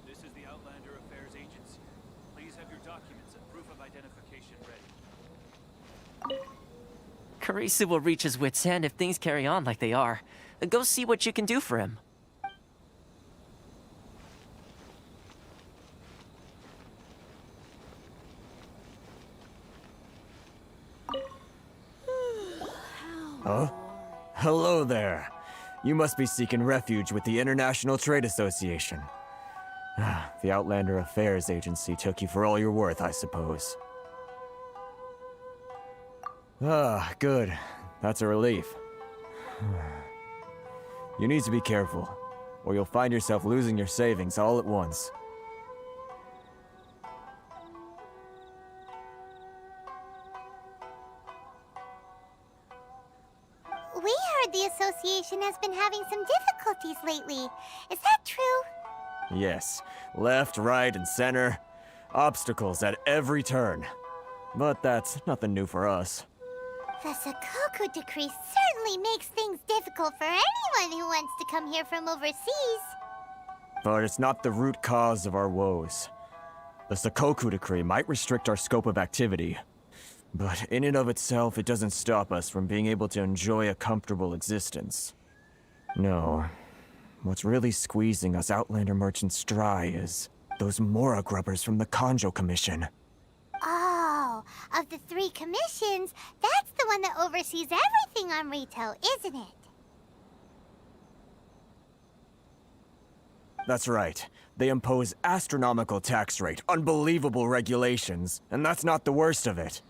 This is the Outlander Affairs Agency. Please have your documents and proof of identification ready. Karisu will reach his wit's end if things carry on like they are. Go see what you can do for him. Huh? Hello there. You must be seeking refuge with the International Trade Association. The Outlander Affairs Agency took you for all you're worth, I suppose. Good. That's a relief. You need to be careful, or you'll find yourself losing your savings all at once. We heard the association has been having some difficulties lately. Is that true? Yes. Left, right, and center. Obstacles at every turn. But that's nothing new for us. The Sakoku decree certainly makes things difficult for anyone who wants to come here from overseas. But it's not the root cause of our woes. The Sakoku decree might restrict our scope of activity, but in and of itself, it doesn't stop us from being able to enjoy a comfortable existence. No. What's really squeezing us Outlander merchants dry is those Mora grubbers from the Kanjo Commission. Oh, of the 3 commissions, that's the one that oversees everything on retail, isn't it? That's right. They impose astronomical tax rate, unbelievable regulations, and that's not the worst of it.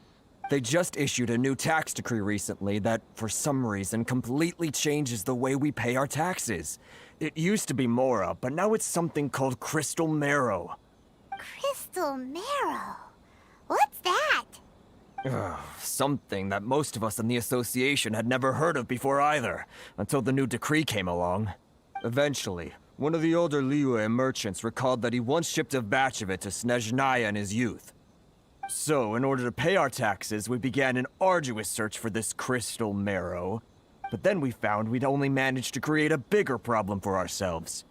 They just issued a new tax decree recently that, for some reason, completely changes the way we pay our taxes. It used to be Mora, but now it's something called Crystal Marrow. Crystal Marrow? What's that? Something that most of us in the association had never heard of before either, until the new decree came along. Eventually, one of the older Liyue merchants recalled that he once shipped a batch of it to Snezhnaya in his youth. So, in order to pay our taxes, we began an arduous search for this crystal marrow. But then we found we'd only managed to create a bigger problem for ourselves.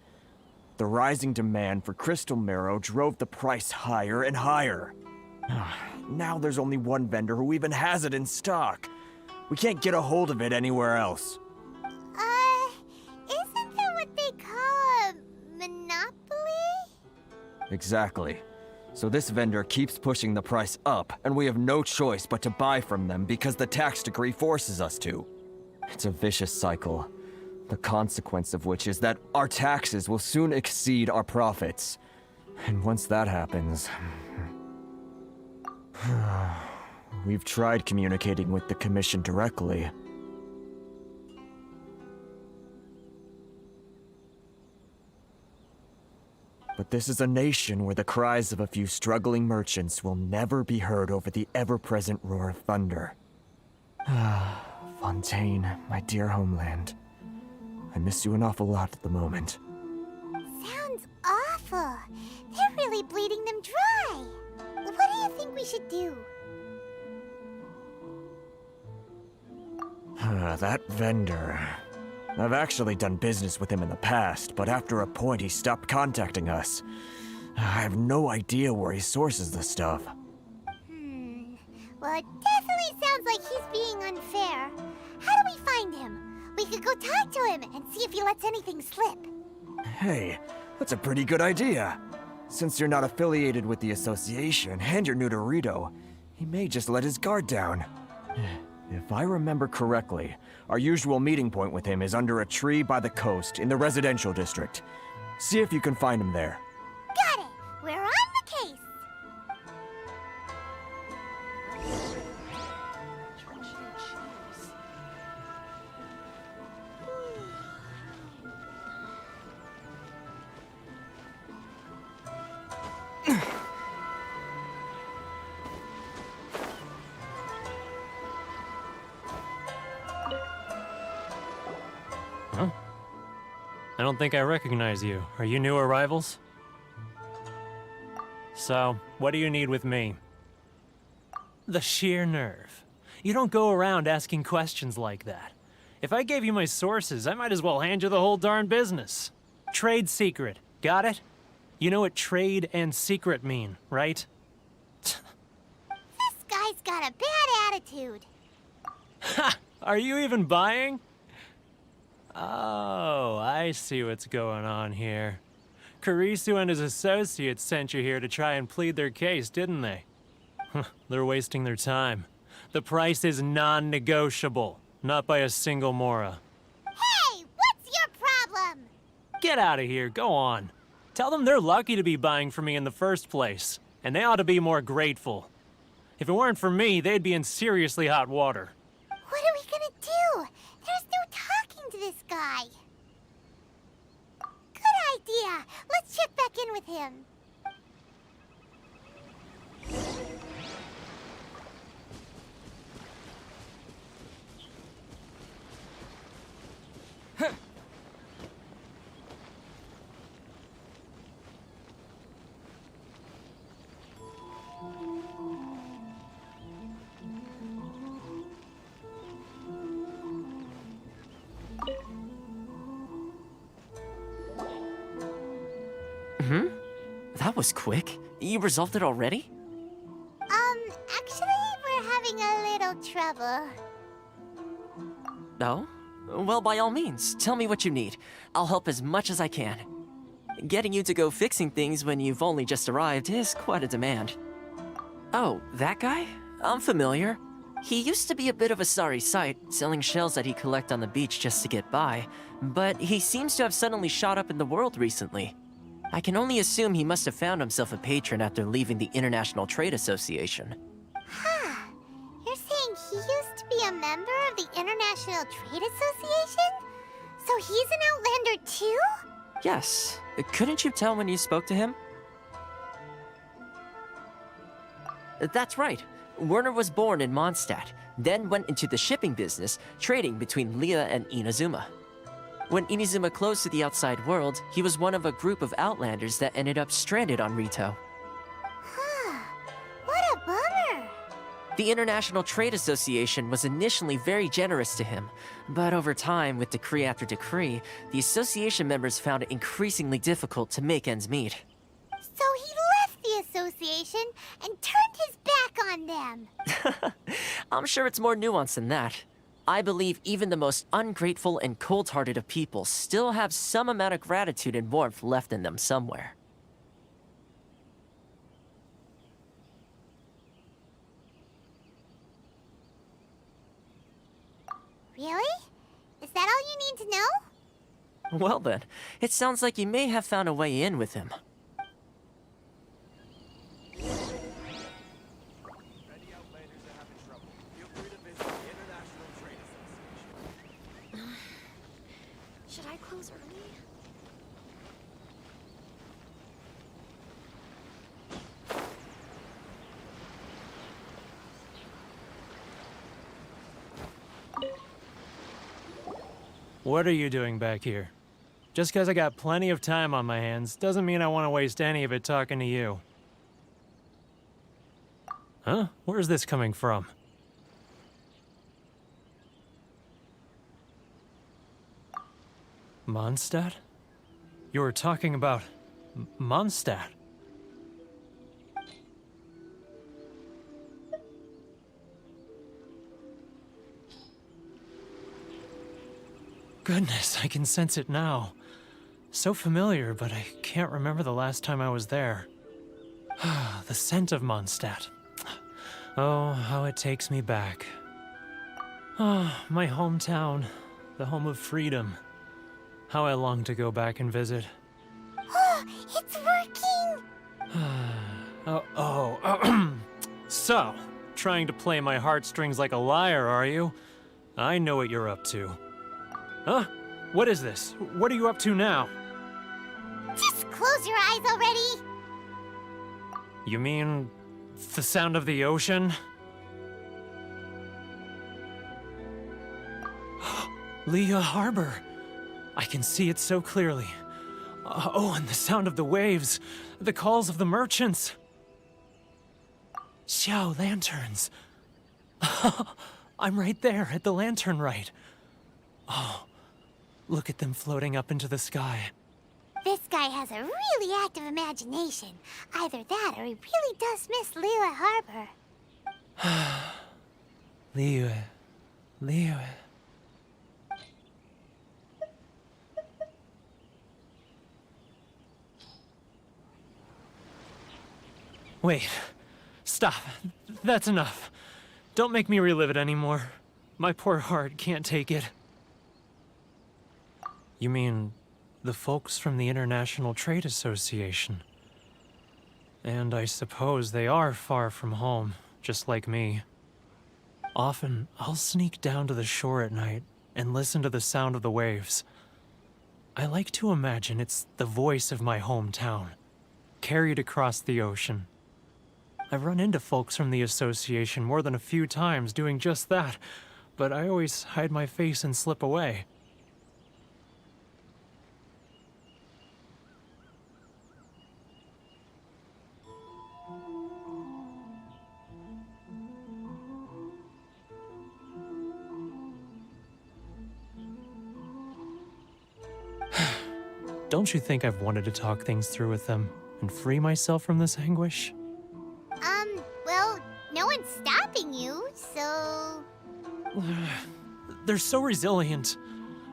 The rising demand for crystal marrow drove the price higher and higher. Now there's only one vendor who even has it in stock. We can't get a hold of it anywhere else. Isn't that what they call a monopoly? Exactly. So this vendor keeps pushing the price up, and we have no choice but to buy from them because the tax decree forces us to. It's a vicious cycle, the consequence of which is that our taxes will soon exceed our profits. And once that happens... We've tried communicating with the Commission directly. But this is a nation where the cries of a few struggling merchants will never be heard over the ever-present roar of thunder. Fontaine, my dear homeland. I miss you an awful lot at the moment. Sounds awful. They're really bleeding them dry. What do you think we should do? That vendor... I've actually done business with him in the past, but after a point he stopped contacting us. I have no idea where he sources the stuff. Well, it definitely sounds like he's being unfair. How do we find him? We could go talk to him and see if he lets anything slip. Hey, that's a pretty good idea. Since you're not affiliated with the association and you're new to Rito, he may just let his guard down. If I remember correctly, our usual meeting point with him is under a tree by the coast in the residential district. See if you can find him there. Got it! We're on the case! I don't think I recognize you. Are you new arrivals? So, what do you need with me? The sheer nerve. You don't go around asking questions like that. If I gave you my sources, I might as well hand you the whole darn business. Trade secret. Got it? You know what trade and secret mean, right? This guy's got a bad attitude. Ha! Are you even buying? Oh, I see what's going on here. Kurisu and his associates sent you here to try and plead their case, didn't they? They're wasting their time. The price is non-negotiable, not by a single Mora. Hey, what's your problem? Get out of here, go on. Tell them they're lucky to be buying from me in the first place, and they ought to be more grateful. If it weren't for me, they'd be in seriously hot water. What are we gonna do? There's no talking to this guy. Good idea. Let's check back in with him. That was quick. You resolved it already? Actually, we're having a little trouble. No? Well, by all means, tell me what you need. I'll help as much as I can. Getting you to go fixing things when you've only just arrived is quite a demand. Oh, that guy? I'm familiar. He used to be a bit of a sorry sight, selling shells that he collect on the beach just to get by, but he seems to have suddenly shot up in the world recently. I can only assume he must have found himself a patron after leaving the International Trade Association. Huh. You're saying he used to be a member of the International Trade Association? So he's an Outlander too? Yes. Couldn't you tell when you spoke to him? That's right. Werner was born in Mondstadt, then went into the shipping business, trading between Leah and Inazuma. When Inazuma closed to the outside world, he was one of a group of Outlanders that ended up stranded on Rito. Huh. What a bummer. The International Trade Association was initially very generous to him, but over time, with decree after decree, the association members found it increasingly difficult to make ends meet. So he left the association and turned his back on them. I'm sure it's more nuanced than that. I believe even the most ungrateful and cold-hearted of people still have some amount of gratitude and warmth left in them somewhere. Really? Is that all you need to know? Well then, it sounds like you may have found a way in with him. Any Outlanders that have trouble, feel free to visit the International Trade Association. Should I close early? What are you doing back here? Just because I got plenty of time on my hands doesn't mean I want to waste any of it talking to you. Huh? Where's this coming from? Mondstadt? You were talking about Mondstadt. Goodness, I can sense it now. So familiar, but I can't remember the last time I was there. The scent of Mondstadt. Oh, how it takes me back. Oh, my hometown, the home of freedom. How I long to go back and visit. Oh, it's working! So, trying to play my heartstrings like a liar, are you? I know what you're up to. Huh? What is this? What are you up to now? Just close your eyes already! You mean the sound of the ocean? Leah Harbor. I can see it so clearly. Oh, and the sound of the waves. The calls of the merchants. Xiao lanterns. I'm right there at the lantern right. Oh, look at them floating up into the sky. This guy has a really active imagination. Either that or he really does miss Liyue Harbor. Liyue. Wait. Stop. That's enough. Don't make me relive it anymore. My poor heart can't take it. You mean the folks from the International Trade Association? And I suppose they are far from home, just like me. Often, I'll sneak down to the shore at night and listen to the sound of the waves. I like to imagine it's the voice of my hometown, carried across the ocean. I've run into folks from the association more than a few times doing just that, but I always hide my face and slip away. Don't you think I've wanted to talk things through with them and free myself from this anguish? Well, no one's stopping you, so... They're so resilient.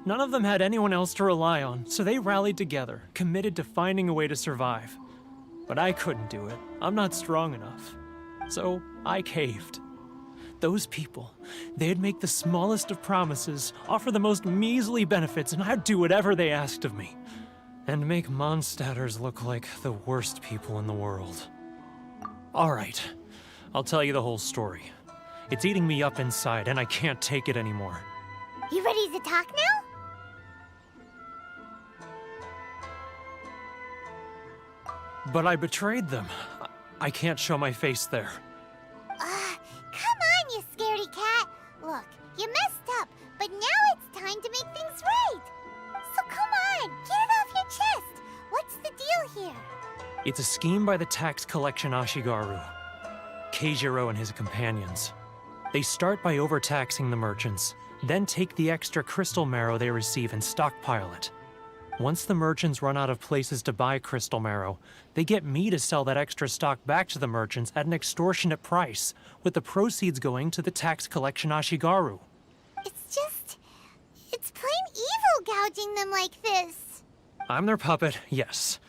None of them had anyone else to rely on, so they rallied together, committed to finding a way to survive. But I couldn't do it. I'm not strong enough. So I caved. Those people, they'd make the smallest of promises, offer the most measly benefits, and I'd do whatever they asked of me. And make Mondstadters look like the worst people in the world. All right, I'll tell you the whole story. It's eating me up inside, and I can't take it anymore. You ready to talk now? But I betrayed them. I can't show my face there. Come on, you scaredy cat. Look, you messed up, but now it's time to make things right. So come on, get it off your chest. What's the deal here? It's a scheme by the tax collection Ashigaru, Keijiro and his companions. They start by overtaxing the merchants, then take the extra crystal marrow they receive and stockpile it. Once the merchants run out of places to buy crystal marrow, they get me to sell that extra stock back to the merchants at an extortionate price, with the proceeds going to the tax collection Ashigaru. It's plain evil gouging them like this. I'm their puppet, yes.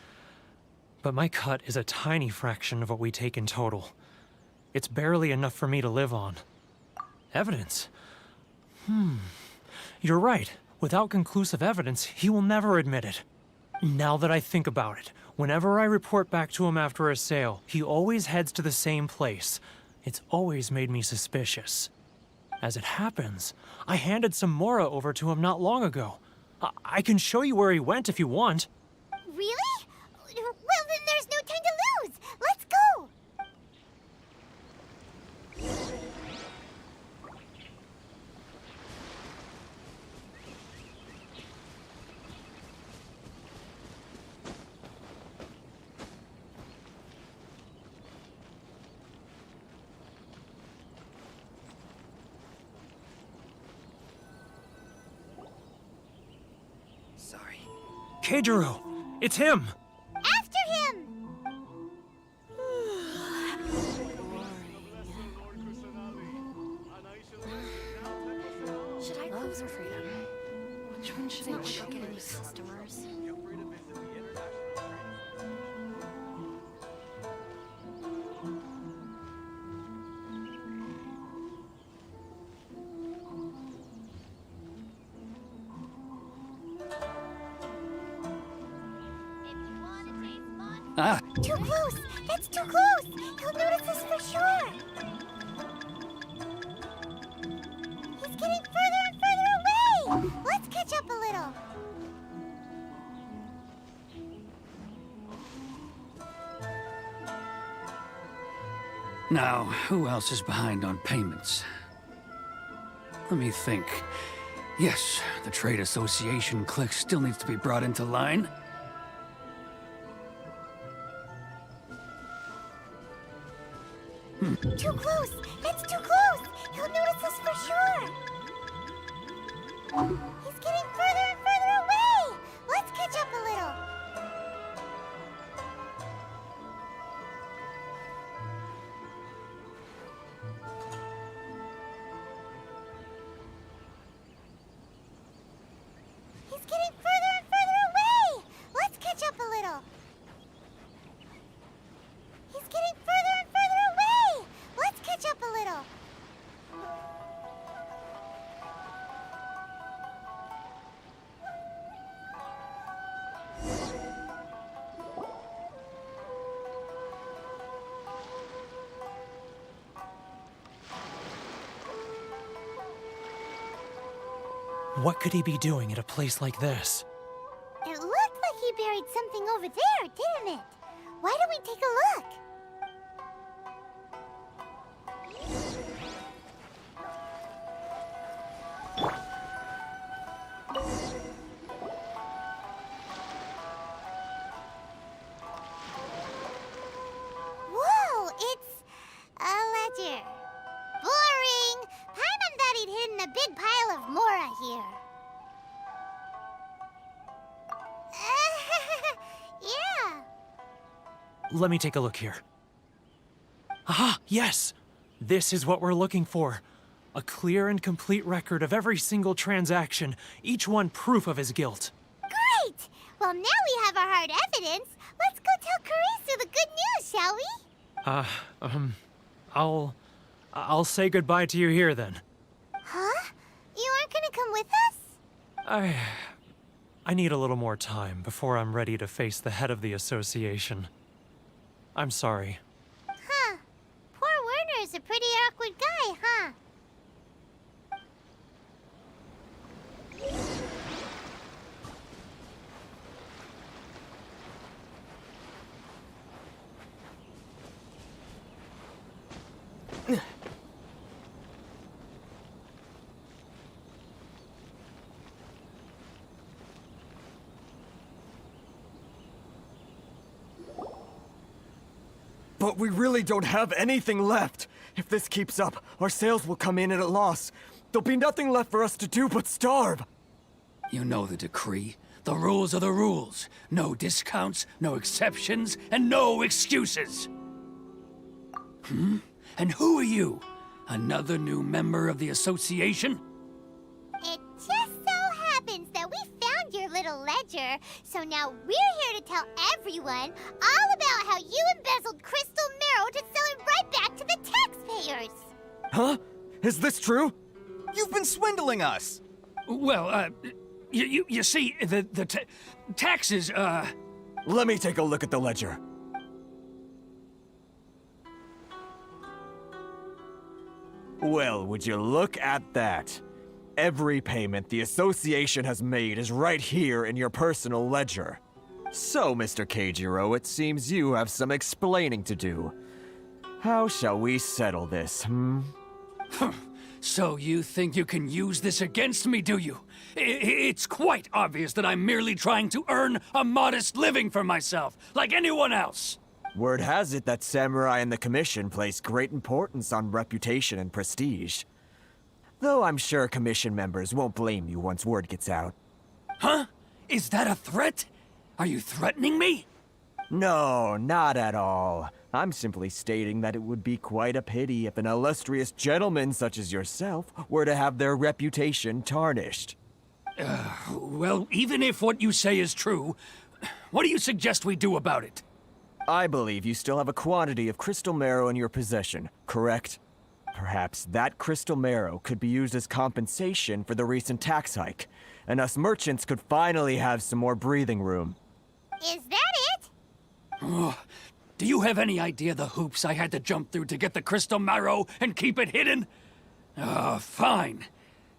But my cut is a tiny fraction of what we take in total. It's barely enough for me to live on. Evidence? You're right. Without conclusive evidence, he will never admit it. Now that I think about it, whenever I report back to him after a sale, he always heads to the same place. It's always made me suspicious. As it happens, I handed some Mora over to him not long ago. I can show you where he went if you want. Really? Well, then there's no time to lose. Let's go. Sorry. Keijiro! It's him! After him. Should I close or freedom? Which one should I choose? Customers. Too close! That's too close! He'll notice us for sure! He's getting further and further away! Let's catch up a little! Now, who else is behind on payments? Let me think. Yes, the Trade Association clique still needs to be brought into line. Too close! That's too close! He'll notice us for sure! He's getting further and further away! Let's catch up a little! He's getting further and further away! Let's catch up a little! He's getting further and further away! Let's catch up a little! What could he be doing at a place like this? It looked like he buried something over there, didn't it? Why don't we take a look? Whoa, it's a ledger. Boring! Paimon thought he'd hidden a big pile of Mora here. Yeah. Let me take a look here. Aha, yes! This is what we're looking for. A clear and complete record of every single transaction, each one proof of his guilt. Great! Well, now we have our hard evidence. Let's go tell Karisu the good news, shall we? I'll say goodbye to you here then. Huh? You aren't gonna come with us? I need a little more time before I'm ready to face the head of the association. I'm sorry. Huh. Poor Werner's a pretty awkward guy, huh? But we really don't have anything left. If this keeps up, our sales will come in at a loss. There'll be nothing left for us to do but starve. You know the decree. The rules are the rules. No discounts, no exceptions, and no excuses. And who are you? Another new member of the association? It just so happens that we found your little ledger, so now we're here to tell everyone all about how you embezzled crystal marrow to sell it right back to the taxpayers. Huh? Is this true? You've been swindling us! Well, you see, the taxes, Let me take a look at the ledger. Well, would you look at that? Every payment the association has made is right here in your personal ledger. So, Mr. Keijiro, it seems you have some explaining to do. How shall we settle this, So you think you can use this against me, do you? It's quite obvious that I'm merely trying to earn a modest living for myself, like anyone else. Word has it that Samurai and the Commission place great importance on reputation and prestige. Though I'm sure Commission members won't blame you once word gets out. Huh? Is that a threat? Are you threatening me? No, not at all. I'm simply stating that it would be quite a pity if an illustrious gentleman such as yourself were to have their reputation tarnished. Well, even if what you say is true, what do you suggest we do about it? I believe you still have a quantity of crystal marrow in your possession, correct? Perhaps that crystal marrow could be used as compensation for the recent tax hike, and us merchants could finally have some more breathing room. Is that it? Do you have any idea the hoops I had to jump through to get the crystal marrow and keep it hidden? Fine.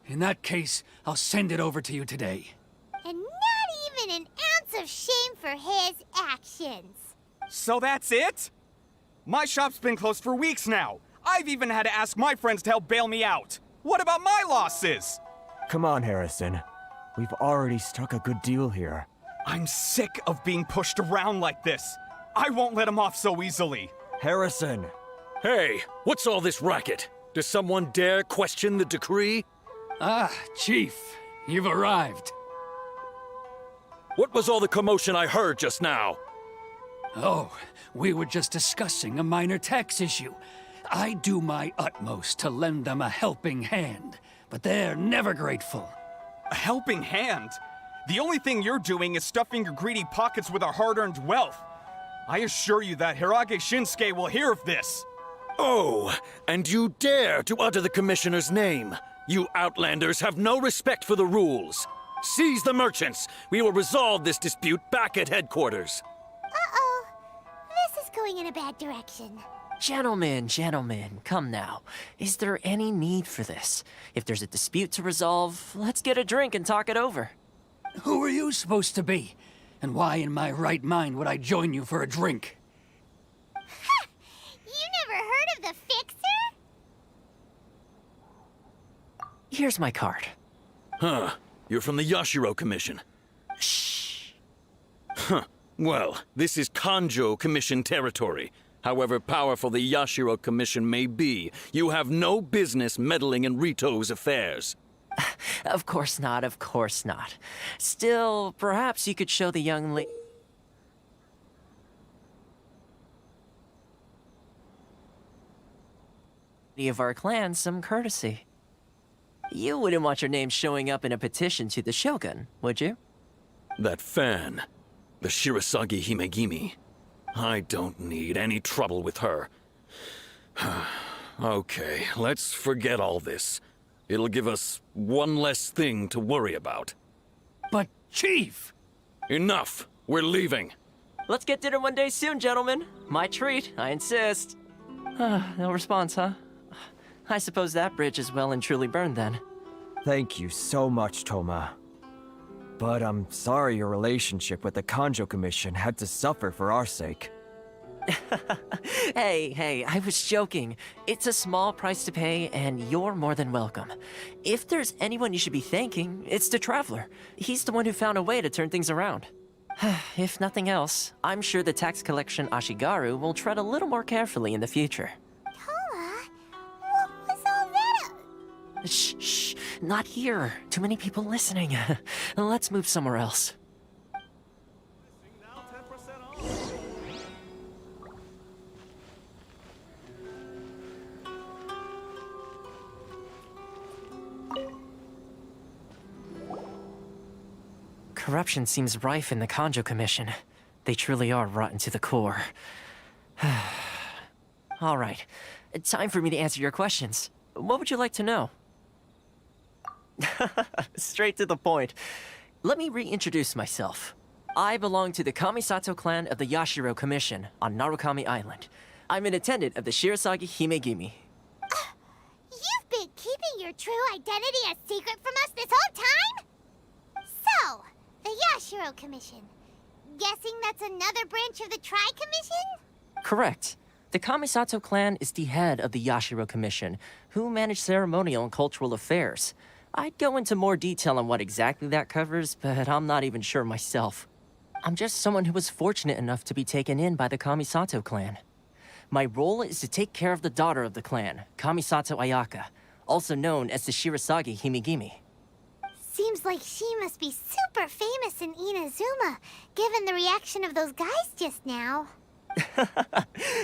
In that case, I'll send it over to you today. And not even an ounce of shame for his actions. So that's it? My shop's been closed for weeks now. I've even had to ask my friends to help bail me out. What about my losses? Come on, Harrison. We've already struck a good deal here. I'm sick of being pushed around like this. I won't let him off so easily. Harrison! Hey, what's all this racket? Does someone dare question the decree? Ah, Chief, you've arrived. What was all the commotion I heard just now? Oh, we were just discussing a minor tax issue. I do my utmost to lend them a helping hand, but they're never grateful. A helping hand? The only thing you're doing is stuffing your greedy pockets with our hard-earned wealth. I assure you that Hirage Shinsuke will hear of this. Oh, and you dare to utter the Commissioner's name. You Outlanders have no respect for the rules. Seize the merchants. We will resolve this dispute back at headquarters. Uh-oh. This is going in a bad direction. Gentlemen, come now. Is there any need for this? If there's a dispute to resolve, let's get a drink and talk it over. Who are you supposed to be? And why in my right mind would I join you for a drink? You never heard of the Fixer? Here's my card. Huh. You're from the Yashiro Commission. Shh. Huh. Well, this is Kanjo Commission territory. However powerful the Yashiro Commission may be, you have no business meddling in Rito's affairs. Of course not, of course not. Still, perhaps you could show the young lady of our clan some courtesy. You wouldn't want your name showing up in a petition to the Shogun, would you? That fan, the Shirasagi Himegimi. I don't need any trouble with her. Okay, let's forget all this. It'll give us one less thing to worry about. But, Chief! Enough! We're leaving. Let's get dinner one day soon, gentlemen. My treat, I insist. No response, huh? I suppose that bridge is well and truly burned then. Thank you so much, Toma. But I'm sorry your relationship with the Kanjo Commission had to suffer for our sake. Hey, I was joking. It's a small price to pay, and you're more than welcome. If there's anyone you should be thanking, it's the Traveler. He's the one who found a way to turn things around. If nothing else, I'm sure the tax collection Ashigaru will tread a little more carefully in the future. Toma, what was all that? Shh, not here. Too many people listening. Let's move somewhere else. Corruption seems rife in the Kanjo Commission. They truly are rotten to the core. All right, time for me to answer your questions. What would you like to know? Straight to the point. Let me reintroduce myself. I belong to the Kamisato clan of the Yashiro Commission on Narukami Island. I'm an attendant of the Shirasagi Himegimi. You've been keeping your true identity a secret from us this whole time? So, the Yashiro Commission. Guessing that's another branch of the Tri-Commission? Correct. The Kamisato clan is the head of the Yashiro Commission, who manage ceremonial and cultural affairs. I'd go into more detail on what exactly that covers, but I'm not even sure myself. I'm just someone who was fortunate enough to be taken in by the Kamisato clan. My role is to take care of the daughter of the clan, Kamisato Ayaka, also known as the Shirasagi Himegimi. Seems like she must be super famous in Inazuma, given the reaction of those guys just now.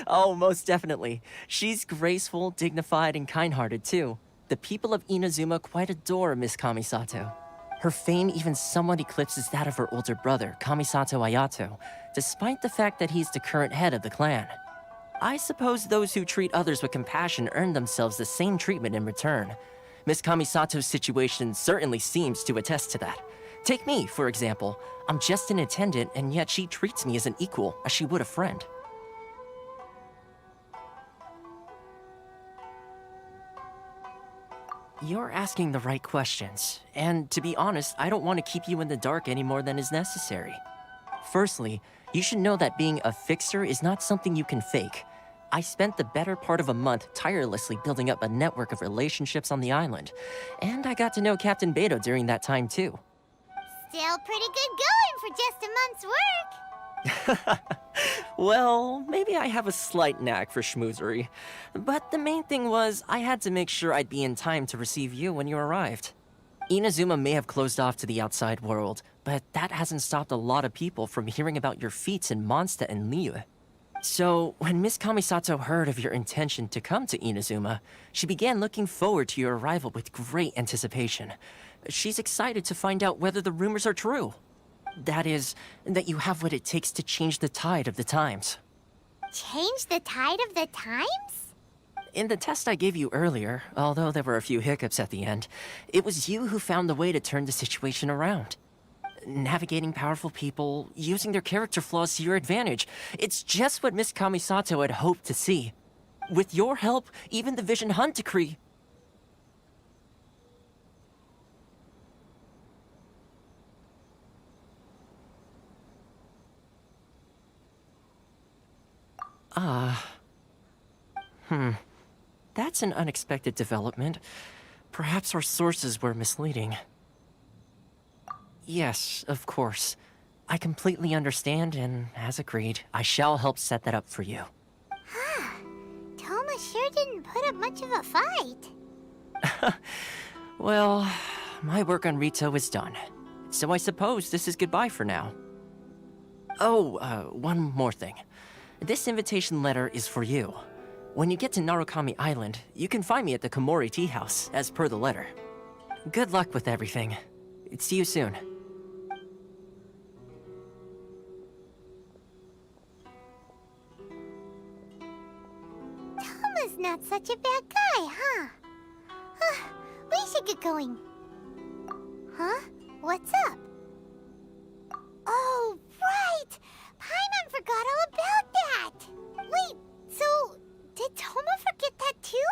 Oh, most definitely. She's graceful, dignified, and kind-hearted, too. The people of Inazuma quite adore Miss Kamisato. Her fame even somewhat eclipses that of her older brother, Kamisato Ayato, despite the fact that he's the current head of the clan. I suppose those who treat others with compassion earn themselves the same treatment in return. Miss Kamisato's situation certainly seems to attest to that. Take me, for example. I'm just an attendant, and yet she treats me as an equal, as she would a friend. You're asking the right questions, and to be honest, I don't want to keep you in the dark any more than is necessary. Firstly, you should know that being a fixer is not something you can fake. I spent the better part of a month tirelessly building up a network of relationships on the island, and I got to know Captain Beto during that time too. Still pretty good going for just a month's work. Well, maybe I have a slight knack for schmoozery, but the main thing was I had to make sure I'd be in time to receive you when you arrived. Inazuma may have closed off to the outside world, but that hasn't stopped a lot of people from hearing about your feats in Mondstadt and Liyue. So, when Miss Kamisato heard of your intention to come to Inazuma, she began looking forward to your arrival with great anticipation. She's excited to find out whether the rumors are true. That is, that you have what it takes to change the tide of the times. Change the tide of the times? In the test I gave you earlier, although there were a few hiccups at the end, it was you who found the way to turn the situation around. Navigating powerful people, using their character flaws to your advantage. It's just what Miss Kamisato had hoped to see. With your help, even the Vision Hunt Decree... That's an unexpected development. Perhaps our sources were misleading. Yes, of course. I completely understand, and as agreed, I shall help set that up for you. Toma sure didn't put up much of a fight. Well, my work on Rito is done. So I suppose this is goodbye for now. Oh, one more thing. This invitation letter is for you. When you get to Narukami Island, you can find me at the Komori Tea House, as per the letter. Good luck with everything. See you soon. Toma's not such a bad guy, huh? We should get going. Huh? What's up? Oh, right! Paimon forgot all about that! Wait, so... did Toma forget that too?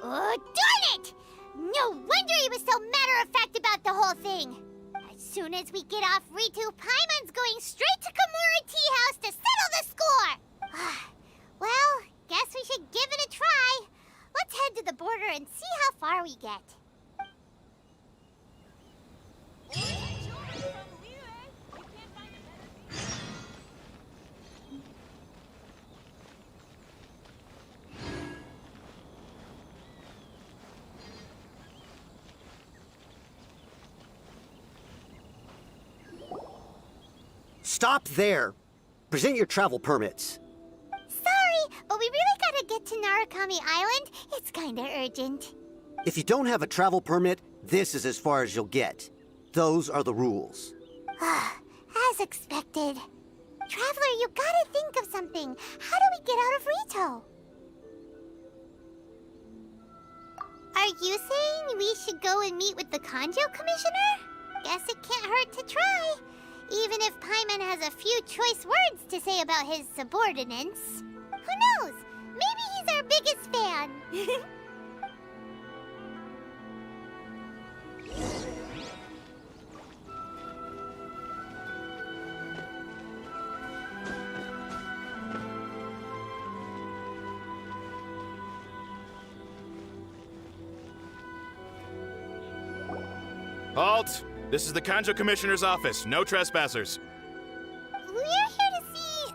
Oh, darn it! No wonder he was so matter-of-fact about the whole thing! As soon as we get off Ritu, Paimon's going straight to Komori Tea House to settle the score! Well, guess we should give it a try. Let's head to the border and see how far we get. Stop there! Present your travel permits. Sorry, but we really gotta get to Narukami Island. It's kinda urgent. If you don't have a travel permit, this is as far as you'll get. Those are the rules. As expected. Traveler, you gotta think of something. How do we get out of Rito? Are you saying we should go and meet with the Kanjo Commissioner? Guess it can't hurt to try. Even if Paimon has a few choice words to say about his subordinates. Who knows? Maybe he's our biggest fan. Halt! This is the Kanjo Commissioner's office. No trespassers. We're here to see,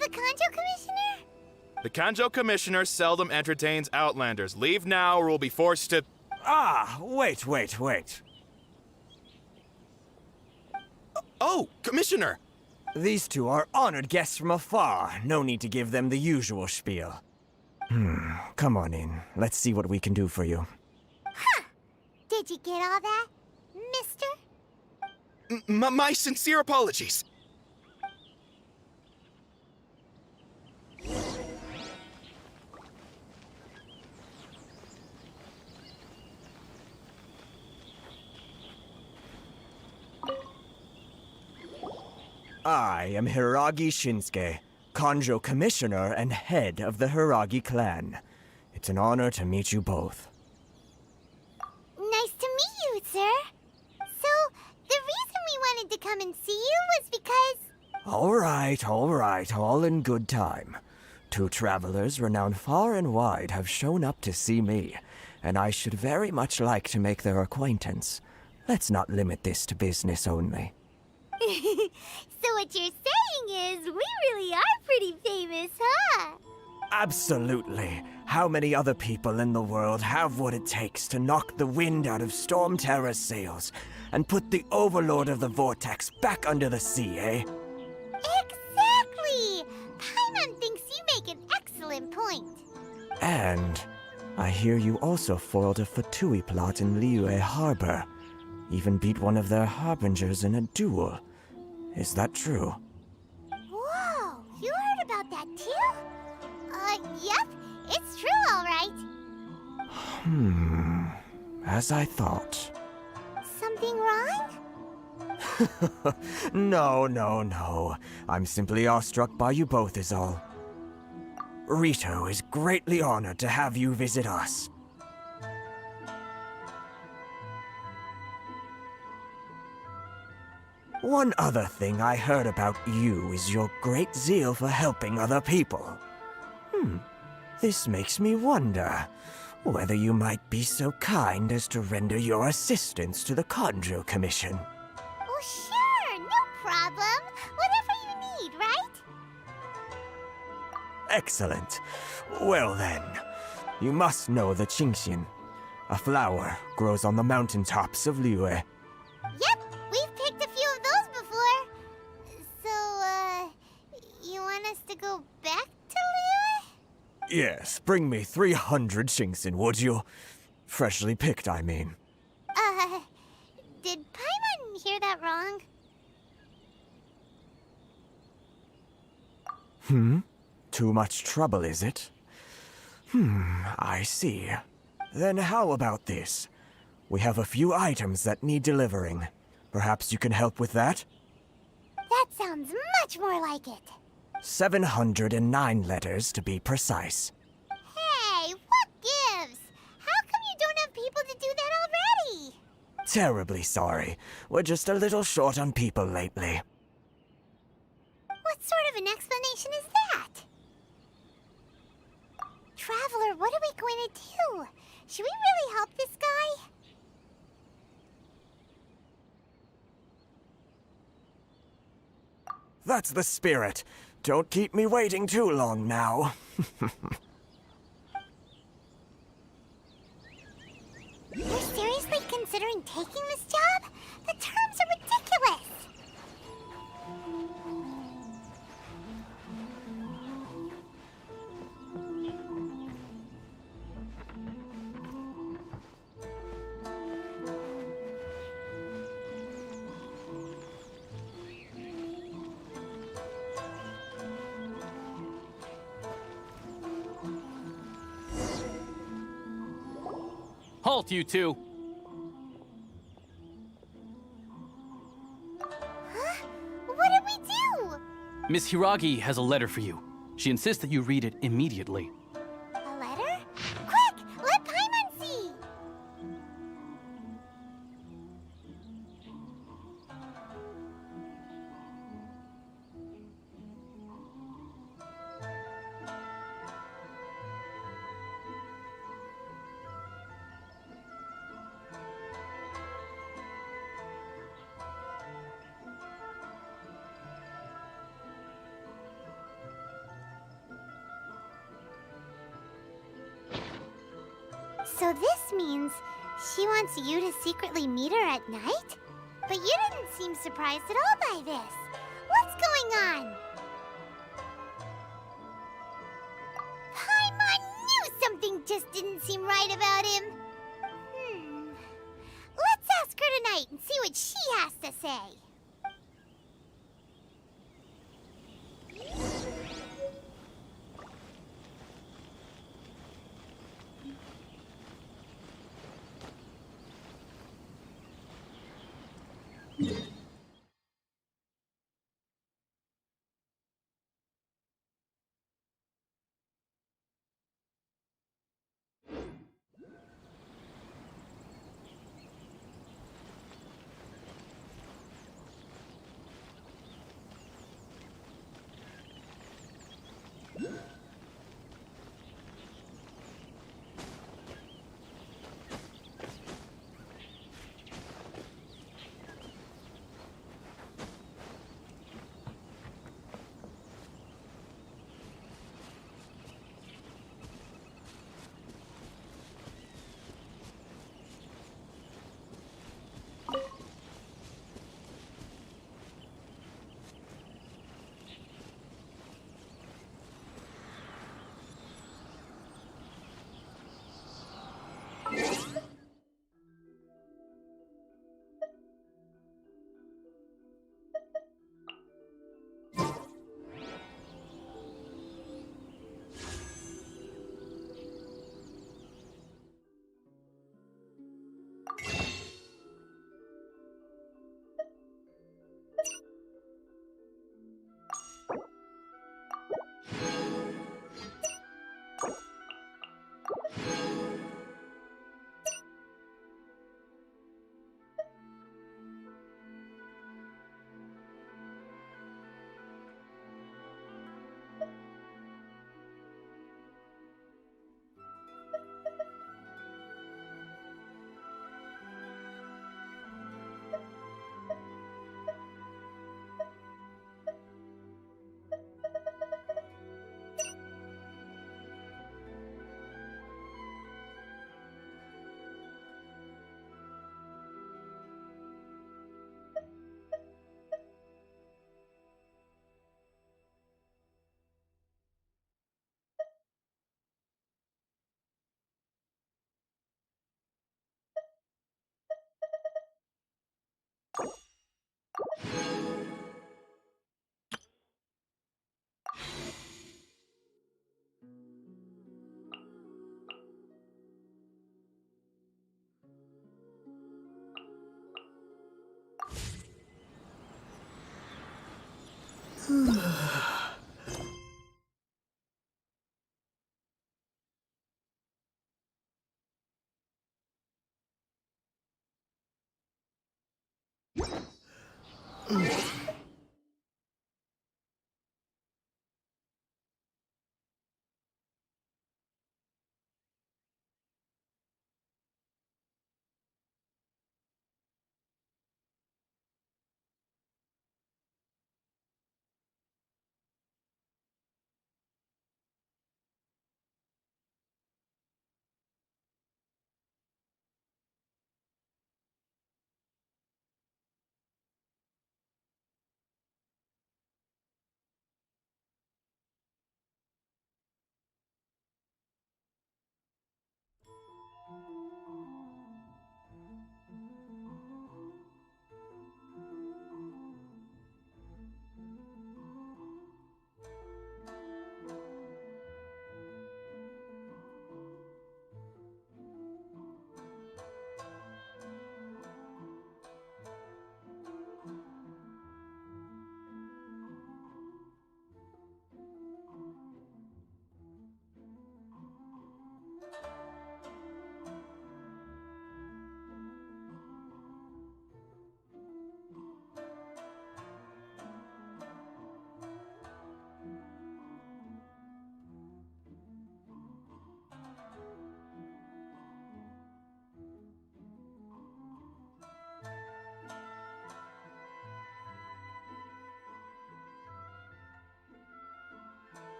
the Kanjo Commissioner? The Kanjo Commissioner seldom entertains Outlanders. Leave now or we'll be forced to... Ah, wait. Oh, Commissioner! These two are honored guests from afar. No need to give them the usual spiel. Come on in. Let's see what we can do for you. Did you get all that, mister? My sincere apologies. I am Hiragi Shinsuke, Kanjo Commissioner and head of the Hiragi clan. It's an honor to meet you both. Nice to meet you, sir. So, the reason we wanted to come and see you was because... All right, all in good time. Two travelers renowned far and wide have shown up to see me, and I should very much like to make their acquaintance. Let's not limit this to business only. So what you're saying is, we really are pretty famous, huh? Absolutely. How many other people in the world have what it takes to knock the wind out of Storm Terror's sails and put the Overlord of the Vortex back under the sea, eh? Exactly! Paimon thinks you make an excellent point. And I hear you also foiled a Fatui plot in Liyue Harbor. Even beat one of their harbingers in a duel. Is that true? Whoa, you heard about that too? Yep, it's true, all right. As I thought. Something wrong? No. I'm simply awestruck by you both is all. Rito is greatly honored to have you visit us. One other thing I heard about you is your great zeal for helping other people. This makes me wonder whether you might be so kind as to render your assistance to the Kanjo Commission. Oh, sure, no problem. Whatever you need, right? Excellent. Well then, you must know the Qingxian. A flower grows on the mountaintops of Liyue. Yep, we've picked a few of those before. So, you want us to go back to Liyue? Yes, bring me 300 Qingxian, would you? Freshly picked, I mean. Did Paimon hear that wrong? Too much trouble, is it? I see. Then how about this? We have a few items that need delivering. Perhaps you can help with that? That sounds much more like it. 709 letters, to be precise. Hey, what gives? How come you don't have people to do that already? Terribly sorry. We're just a little short on people lately. What sort of an explanation is that? Traveler, what are we going to do? Should we really help this guy? That's the spirit. Don't keep me waiting too long now. You're seriously considering taking this job? The terms are ridiculous! Halt, you two! Huh? What did we do? Miss Hiragi has a letter for you. She insists that you read it immediately. A letter? Quick! Let Paimon see! So this means she wants you to secretly meet her at night? But you didn't seem surprised at all by this. What's going on? Paimon knew something just didn't seem right about him. Let's ask her tonight and see what she has to say.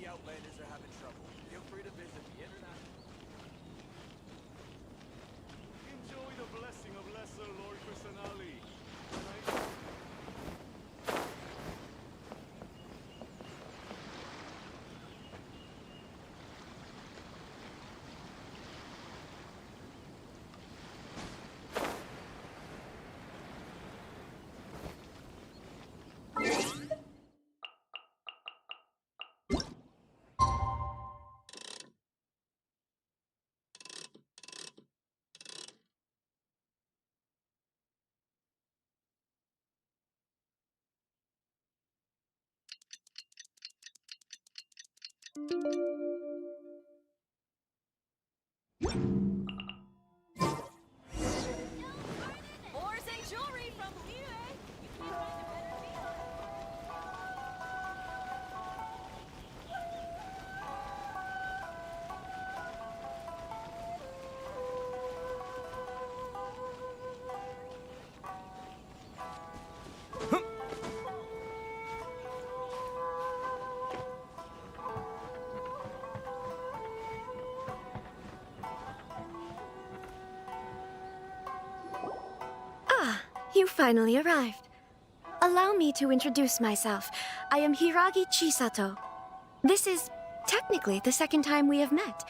the Outlanders are having trouble, feel free to visit the international... Enjoy the blessing of Lesser Lord Personali. Ores and jewelry from Liyue. You can't find a better deal. You finally arrived. Allow me to introduce myself. I am Hiragi Chisato. This is technically the second time we have met.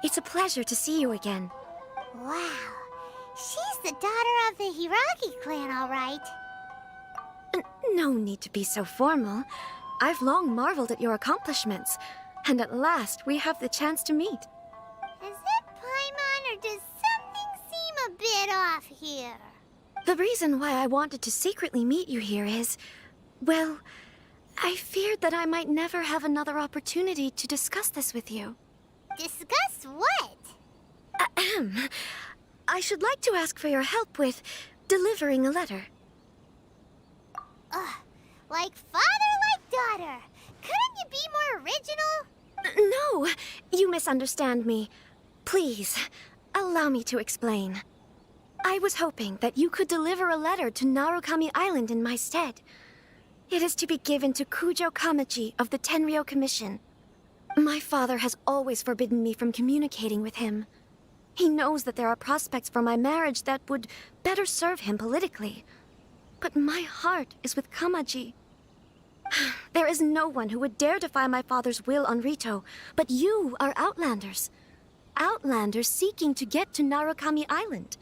It's a pleasure to see you again. Wow. She's the daughter of the Hiragi clan, all right. No need to be so formal. I've long marveled at your accomplishments, and at last we have the chance to meet. Is it Paimon, or does something seem a bit off here? The reason why I wanted to secretly meet you here is, well, I feared that I might never have another opportunity to discuss this with you. Discuss what? Ahem. I should like to ask for your help with delivering a letter. Like father, like daughter. Couldn't you be more original? No, you misunderstand me. Please, allow me to explain. I was hoping that you could deliver a letter to Narukami Island in my stead. It is to be given to Kujo Kamachi of the Tenryou Commission. My father has always forbidden me from communicating with him. He knows that there are prospects for my marriage that would better serve him politically. But my heart is with Kamaji. There is no one who would dare defy my father's will on Rito, but you are Outlanders. Outlanders seeking to get to Narukami Island.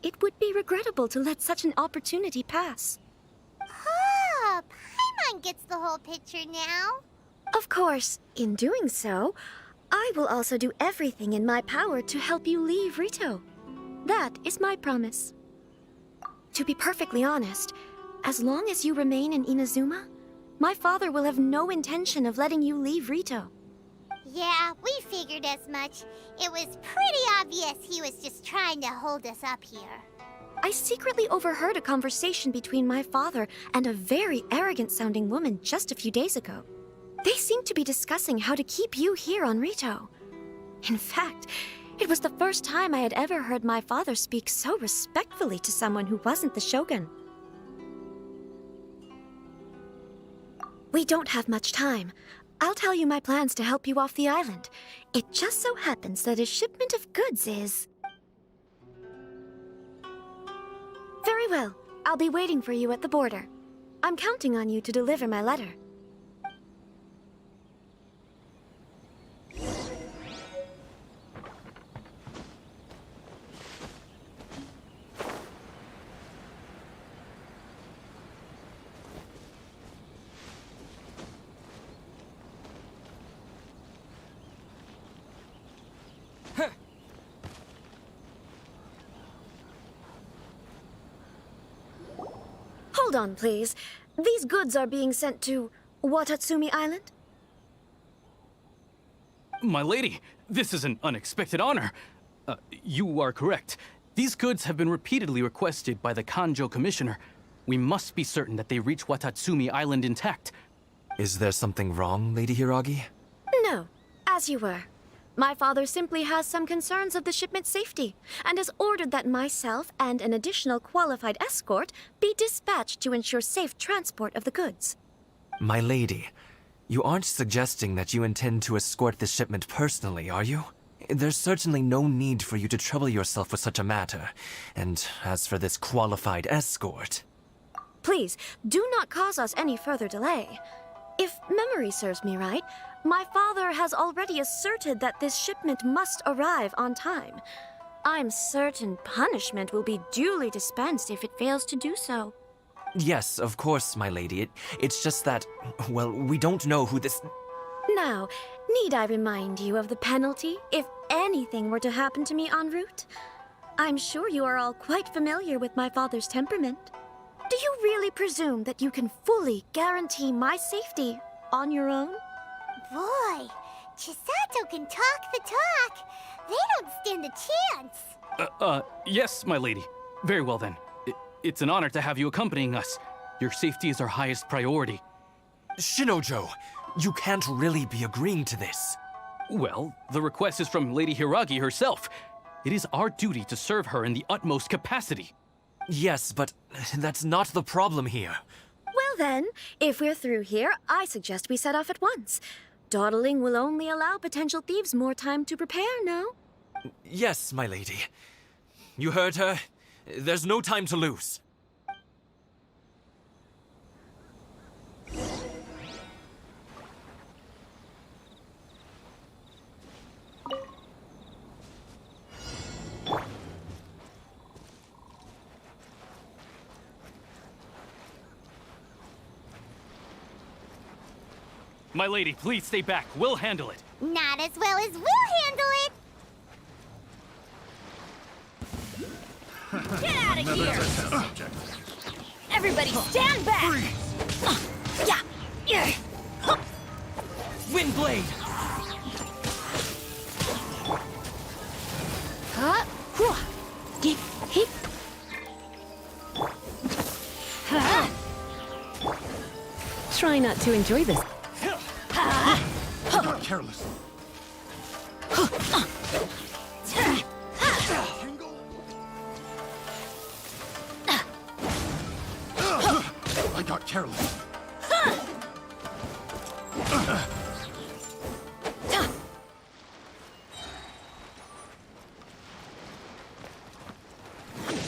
It would be regrettable to let such an opportunity pass. Oh, Paimon gets the whole picture now. Of course, in doing so, I will also do everything in my power to help you leave Rito. That is my promise. To be perfectly honest, as long as you remain in Inazuma, my father will have no intention of letting you leave Rito. Yeah, we figured as much. It was pretty obvious he was just trying to hold us up here. I secretly overheard a conversation between my father and a very arrogant-sounding woman just a few days ago. They seemed to be discussing how to keep you here on Rito. In fact, it was the first time I had ever heard my father speak so respectfully to someone who wasn't the Shogun. We don't have much time. I'll tell you my plans to help you off the island. It just so happens that a shipment of goods is... Very well. I'll be waiting for you at the border. I'm counting on you to deliver my letter. Hold on, please. These goods are being sent to Watatsumi Island? My lady, this is an unexpected honor. You are correct. These goods have been repeatedly requested by the Kanjo Commissioner. We must be certain that they reach Watatsumi Island intact. Is there something wrong, Lady Hiragi? No, as you were. My father simply has some concerns of the shipment's safety, and has ordered that myself and an additional qualified escort be dispatched to ensure safe transport of the goods. My lady, You aren't suggesting that you intend to escort this shipment personally, are you? There's certainly no need for you to trouble yourself with such a matter. And as for this qualified escort... Please, do not cause us any further delay. If memory serves me right, my father has already asserted that this shipment must arrive on time. I'm certain punishment will be duly dispensed if it fails to do so. Yes, of course, my lady. It's just that, well, we don't know who this... Now, need I remind you of the penalty if anything were to happen to me en route? I'm sure you are all quite familiar with my father's temperament. Do you really presume that you can fully guarantee my safety on your own? Boy, Chisato can talk the talk. They don't stand a chance. Yes, my lady. Very well then. It's an honor to have you accompanying us. Your safety is our highest priority. Shinojo, you can't really be agreeing to this. Well, the request is from Lady Hiragi herself. It is our duty to serve her in the utmost capacity. Yes, but that's not the problem here. Well then, if we're through here, I suggest we set off at once. Dawdling will only allow potential thieves more time to prepare, no? Yes, my lady. You heard her. There's no time to lose. My lady, please stay back. We'll handle it. Not as well as we'll handle it. Get out of here! Everybody stand back! Yeah. Windblade! Huh? Hip. Huh? Try not to enjoy this. I got careless. I got careless.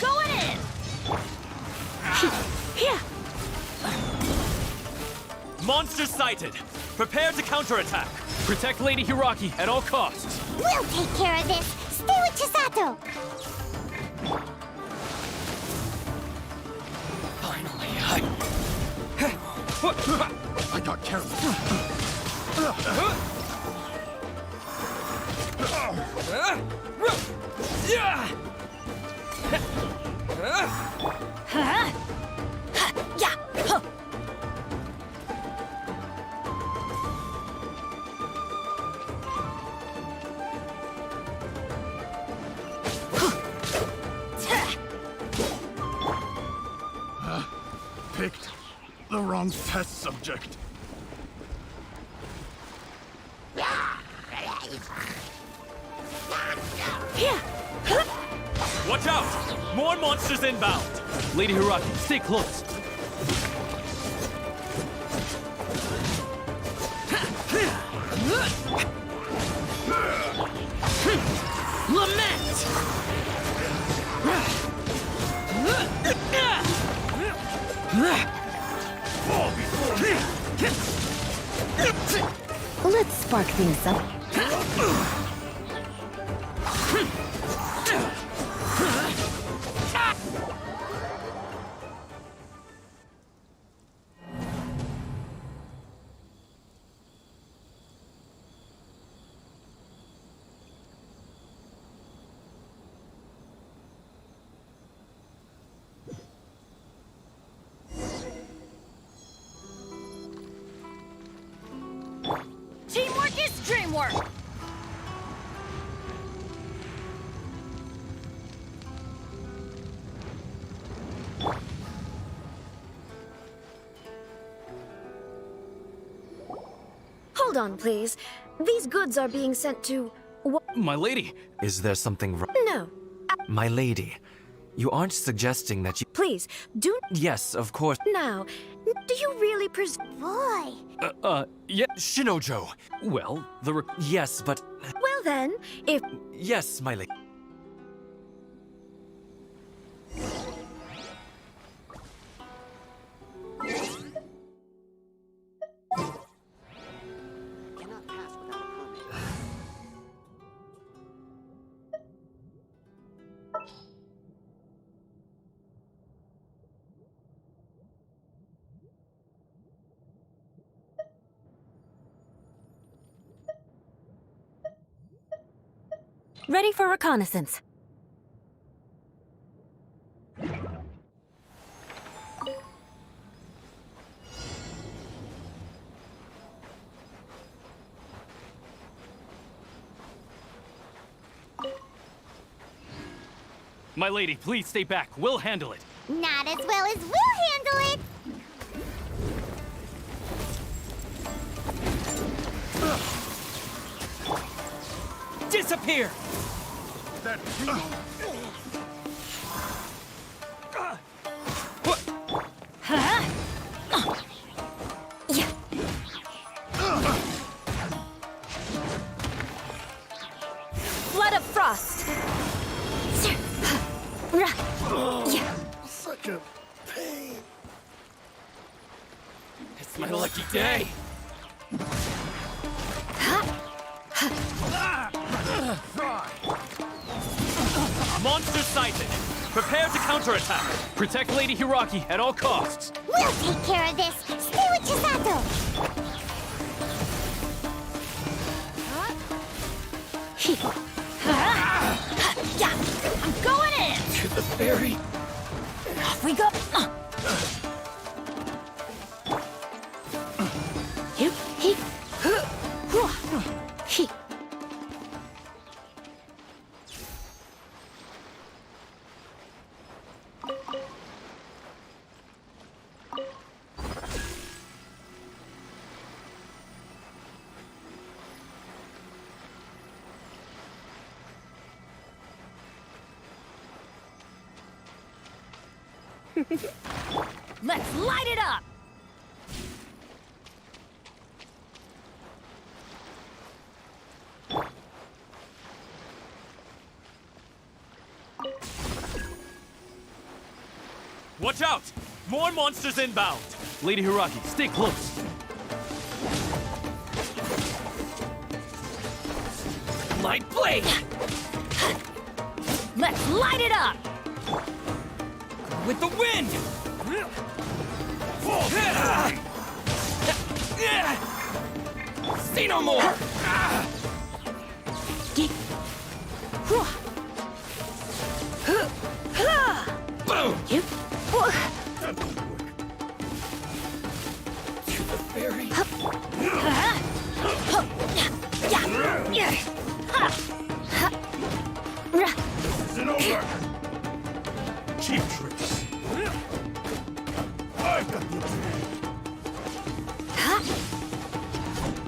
Going in! Here. Monster sighted! Prepare to counterattack! Protect Lady Hiragi at all costs. We'll take care of this. Stay with Chisato. Finally, I got careless. Picked the wrong test subject. Here. Watch out! More monsters inbound! Lady Hiragi, stay close. Lament! Let's spark things up. Teamwork is dreamwork! Hold on, please. These goods are being sent to... My lady. Is there something wrong? No. My lady, you aren't suggesting that you... Please, do... Yes, of course. Now, Do you really Boy. Yeah. Shinojo. Well, Yes, but... Well then, if... Yes, my lady. Cannot pass without a permit. Ready for reconnaissance. My lady, please stay back. We'll handle it. Not as well as we'll handle it. Disappear! Flood of frost. Such a pain. It's my lucky day! Monster sighted. Prepare to counterattack. Protect Lady Hiraki at all costs. We'll take care of this. Stay with Chisato. Yeah, I'm going in. To the ferry. Off we go. Let's light it up. Watch out! More monsters inbound! Lady Hiraki, stay close. My blade! Let's light it up. With the wind! See no more! Boom! To the ferry. Isn't over. Cheap tricks. I've got the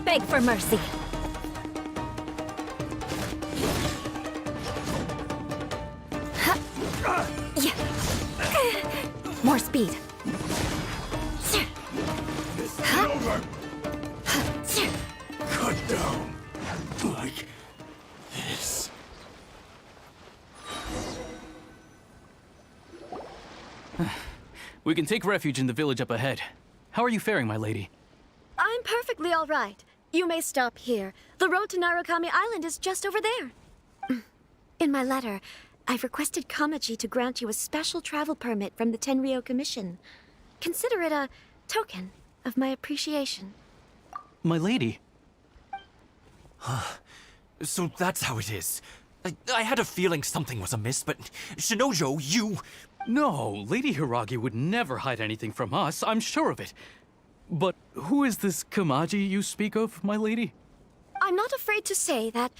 Beg for mercy. More speed. This is over. Cut down. Like this. We can take refuge in the village up ahead. How are you faring, my lady? I'm perfectly all right. You may stop here. The road to Narukami Island is just over there. In my letter, I've requested Kamaji to grant you a special travel permit from the Tenryou Commission. Consider it a token of my appreciation. My lady? So that's how it is. I had a feeling something was amiss, but Shinojo, you... No, Lady Hiragi would never hide anything from us, I'm sure of it. But who is this Kamaji you speak of, my lady? I'm not afraid to say that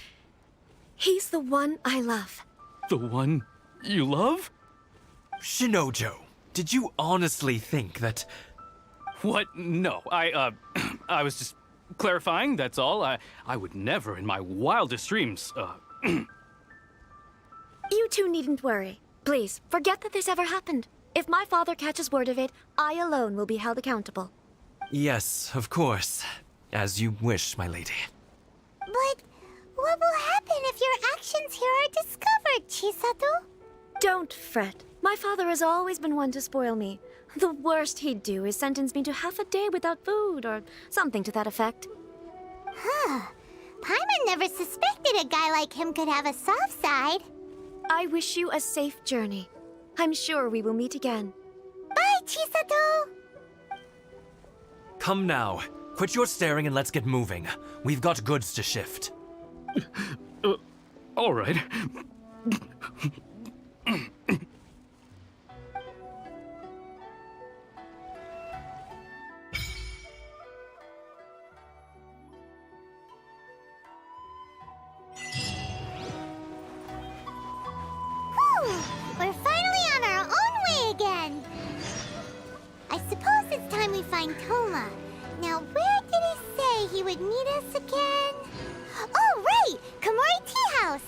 he's the one I love. The one you love? Shinojo, did you honestly think that... What? No, I was just clarifying, that's all. I would never in my wildest dreams, You two needn't worry. Please, forget that this ever happened. If my father catches word of it, I alone will be held accountable. Yes, of course. As you wish, my lady. But what will happen if your actions here are discovered, Chisato? Don't fret. My father has always been one to spoil me. The worst he'd do is sentence me to half a day without food, or something to that effect. Huh. Paimon never suspected a guy like him could have a soft side. I wish you a safe journey. I'm sure we will meet again. Bye, Chisato! Come now. Quit your staring and let's get moving. We've got goods to shift. All right. We're finally on our own way again! I suppose it's time we find Toma. Now, where did he say he would meet us again? Oh, right! Komori Tea House!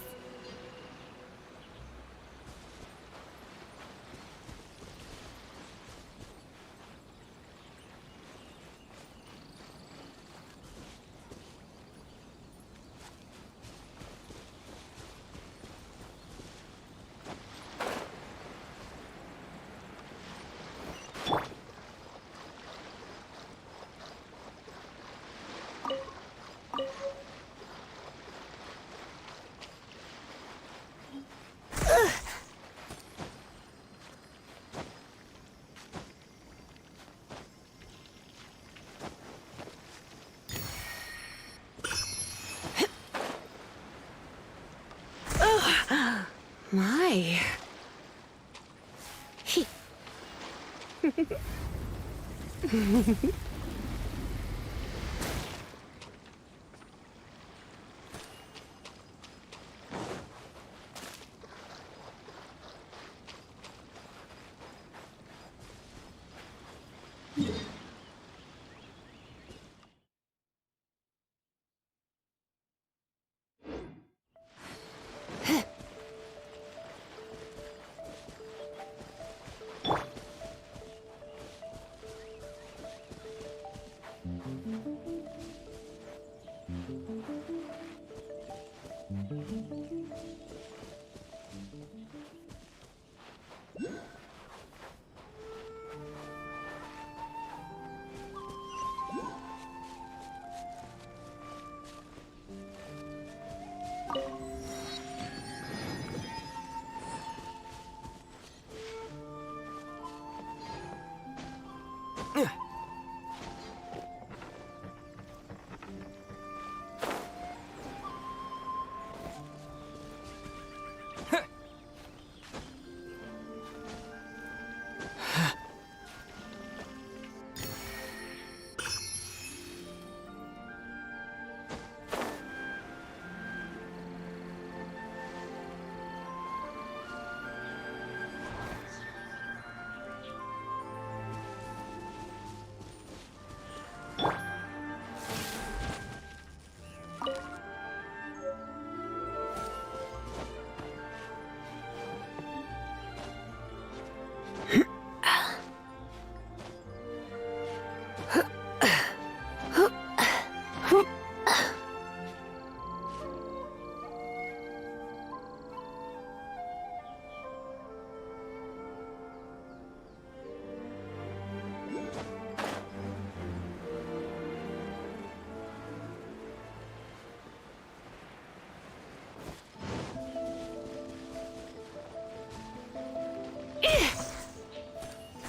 My.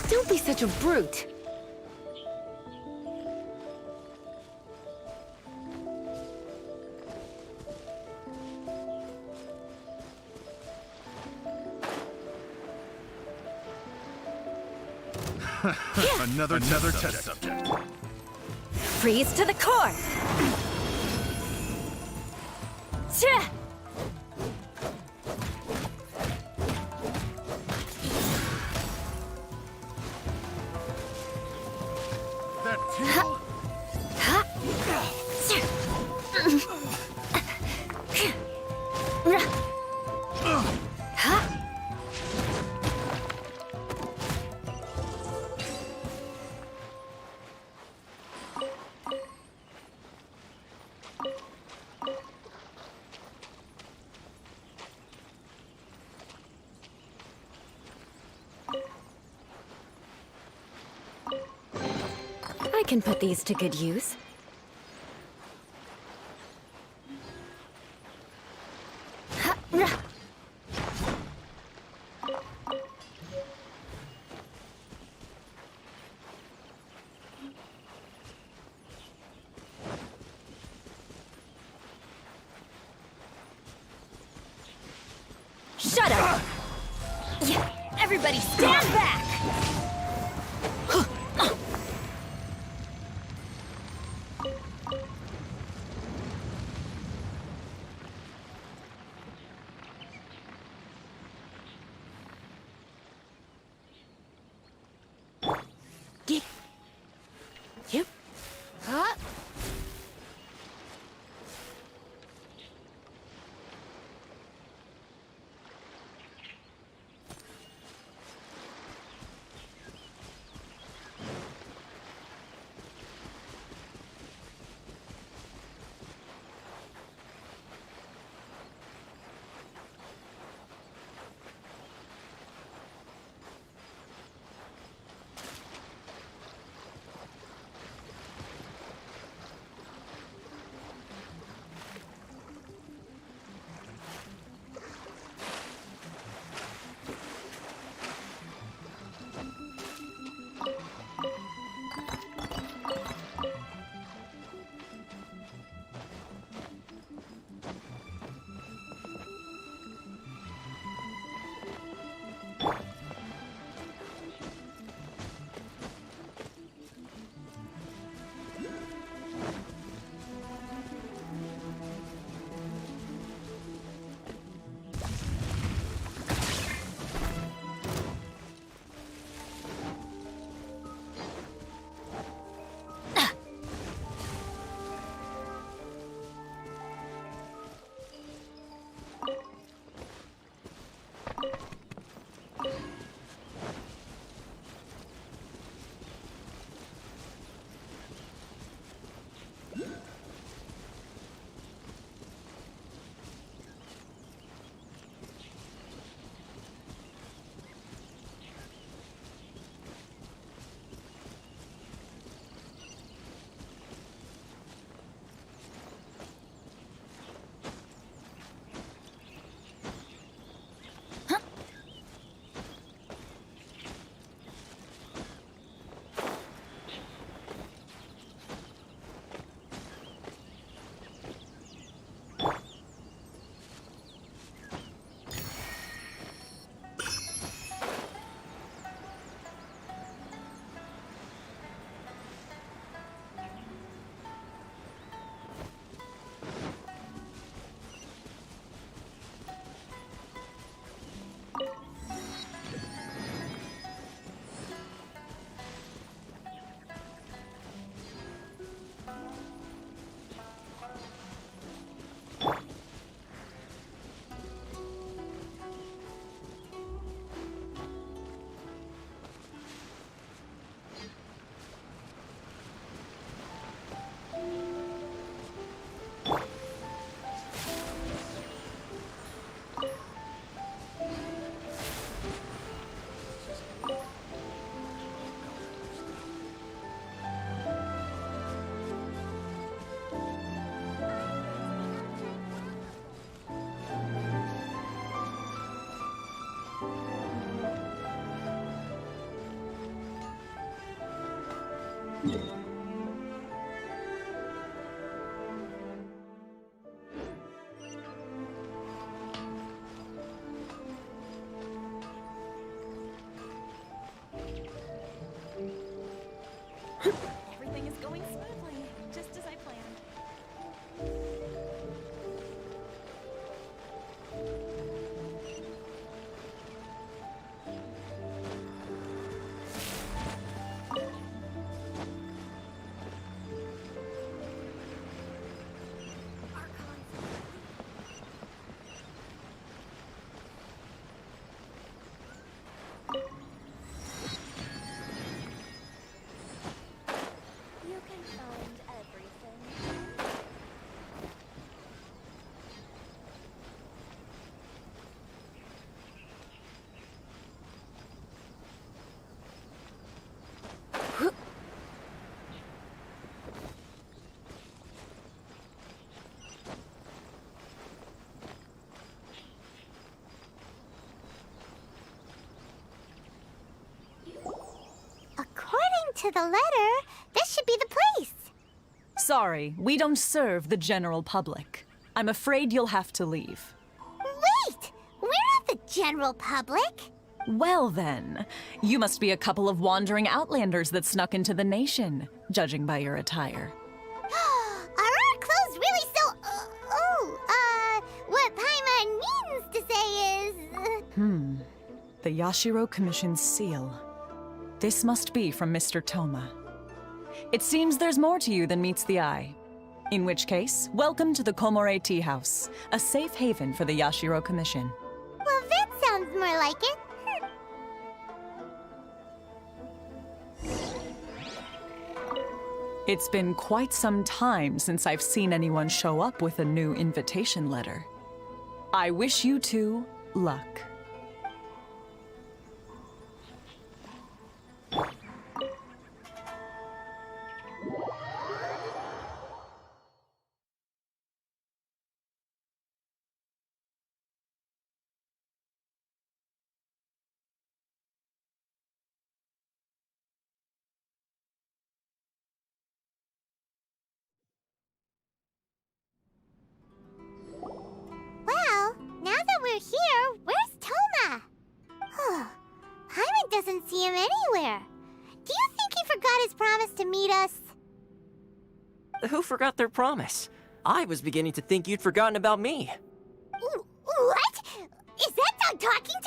Don't be such a brute. Another test subject. Freeze to the core. Tch! That tingle? can put these to good use. Shut up! Yeah, everybody stand back! Yep. Huh? to the letter, this should be the place. Sorry, we don't serve the general public. I'm afraid you'll have to leave. Wait! We're not the general public. Well then, you must be a couple of wandering outlanders that snuck into the nation, judging by your attire. Are our clothes really so... what Paimon means to say is... The Yashiro Commission's seal. This must be from Mr. Toma. It seems there's more to you than meets the eye. In which case, welcome to the Komore Tea House, a safe haven for the Yashiro Commission. Well, that sounds more like it. It's been quite some time since I've seen anyone show up with a new invitation letter. I wish you two luck. Well, now that we're here, where's Toma? Paimon doesn't see him anywhere. Do you think he forgot his promise to meet us? Who forgot their promise? I was beginning to think you'd forgotten about me. What? Is that dog talking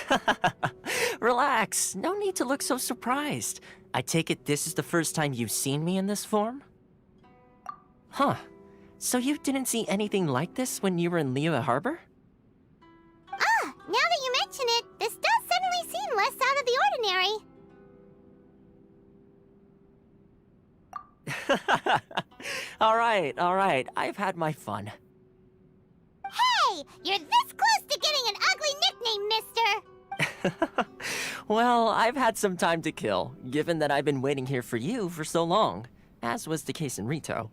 to us? Relax, no need to look so surprised. I take it this is the first time you've seen me in this form? Huh. So you didn't see anything like this when you were in Liyue Harbor? Now that you mention it, this does suddenly seem less out of the ordinary. Alright, I've had my fun. Hey! You're this close to getting an ugly nickname, mister! Well, I've had some time to kill, given that I've been waiting here for you for so long, as was the case in Rito.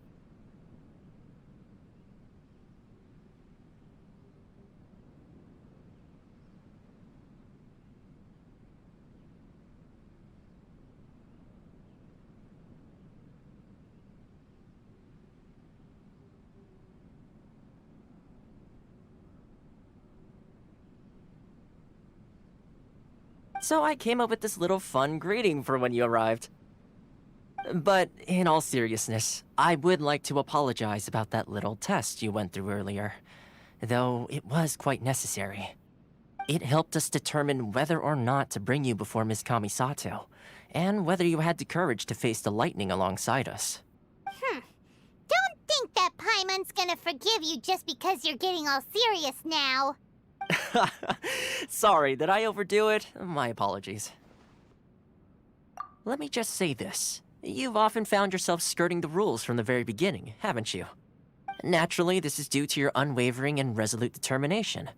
So I came up with this little fun greeting for when you arrived. But in all seriousness, I would like to apologize about that little test you went through earlier, though it was quite necessary. It helped us determine whether or not to bring you before Ms. Kamisato, and whether you had the courage to face the lightning alongside us. Don't think that Paimon's gonna forgive you just because you're getting all serious now. Sorry, did I overdo it? My apologies. Let me just say this. You've often found yourself skirting the rules from the very beginning, haven't you? Naturally, this is due to your unwavering and resolute determination.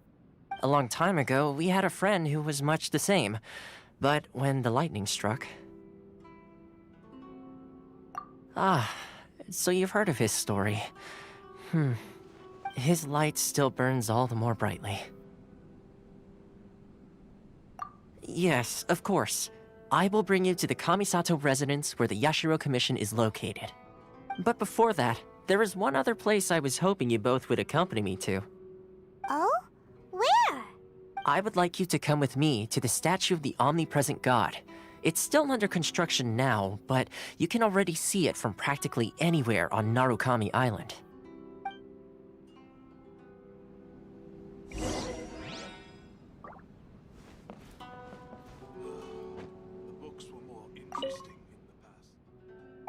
A long time ago, we had a friend who was much the same, but when the lightning struck... so you've heard of his story. His light still burns all the more brightly. Yes, of course. I will bring you to the Kamisato residence where the Yashiro Commission is located. But before that, there is one other place I was hoping you both would accompany me to. Oh? Where? I would like you to come with me to the statue of the omnipresent god. It's still under construction now, but you can already see it from practically anywhere on Narukami Island. The books were more interesting in the past.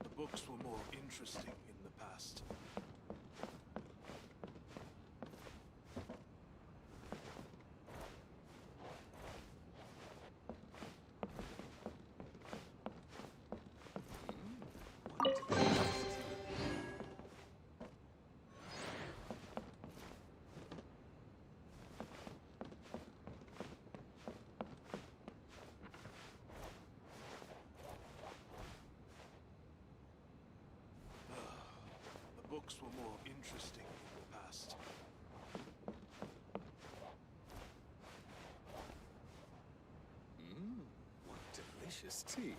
The books were more interesting in the past. books were more interesting in the past. What delicious tea.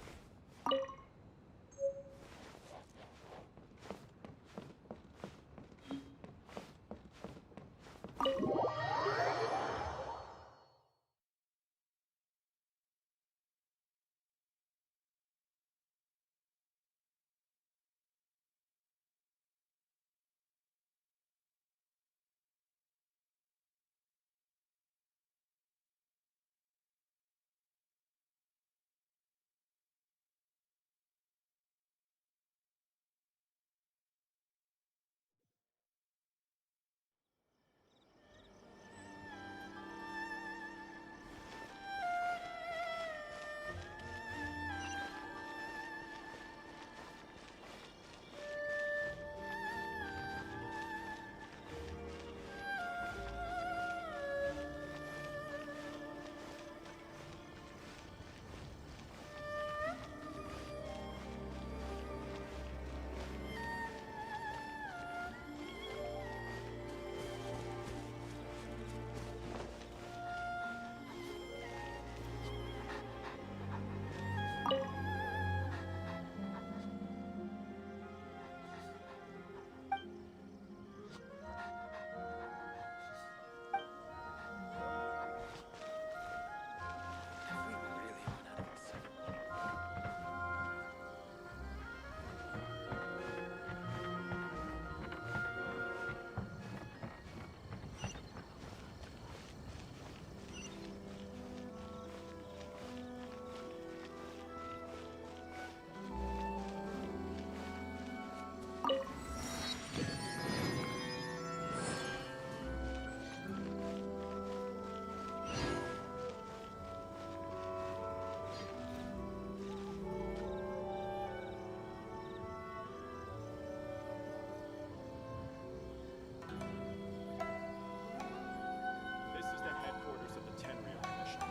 This is the headquarters of the Tenryou Commission.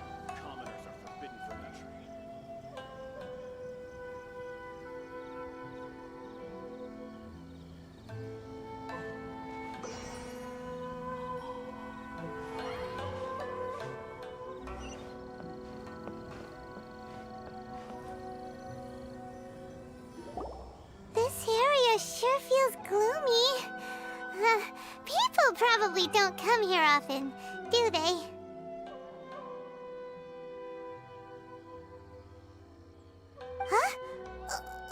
Commoners are forbidden from entry. This area sure feels gloomy. People probably don't come here often, do they? Huh?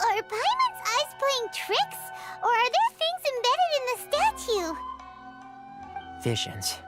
Are Paimon's eyes playing tricks? Or are there things embedded in the statue? Visions.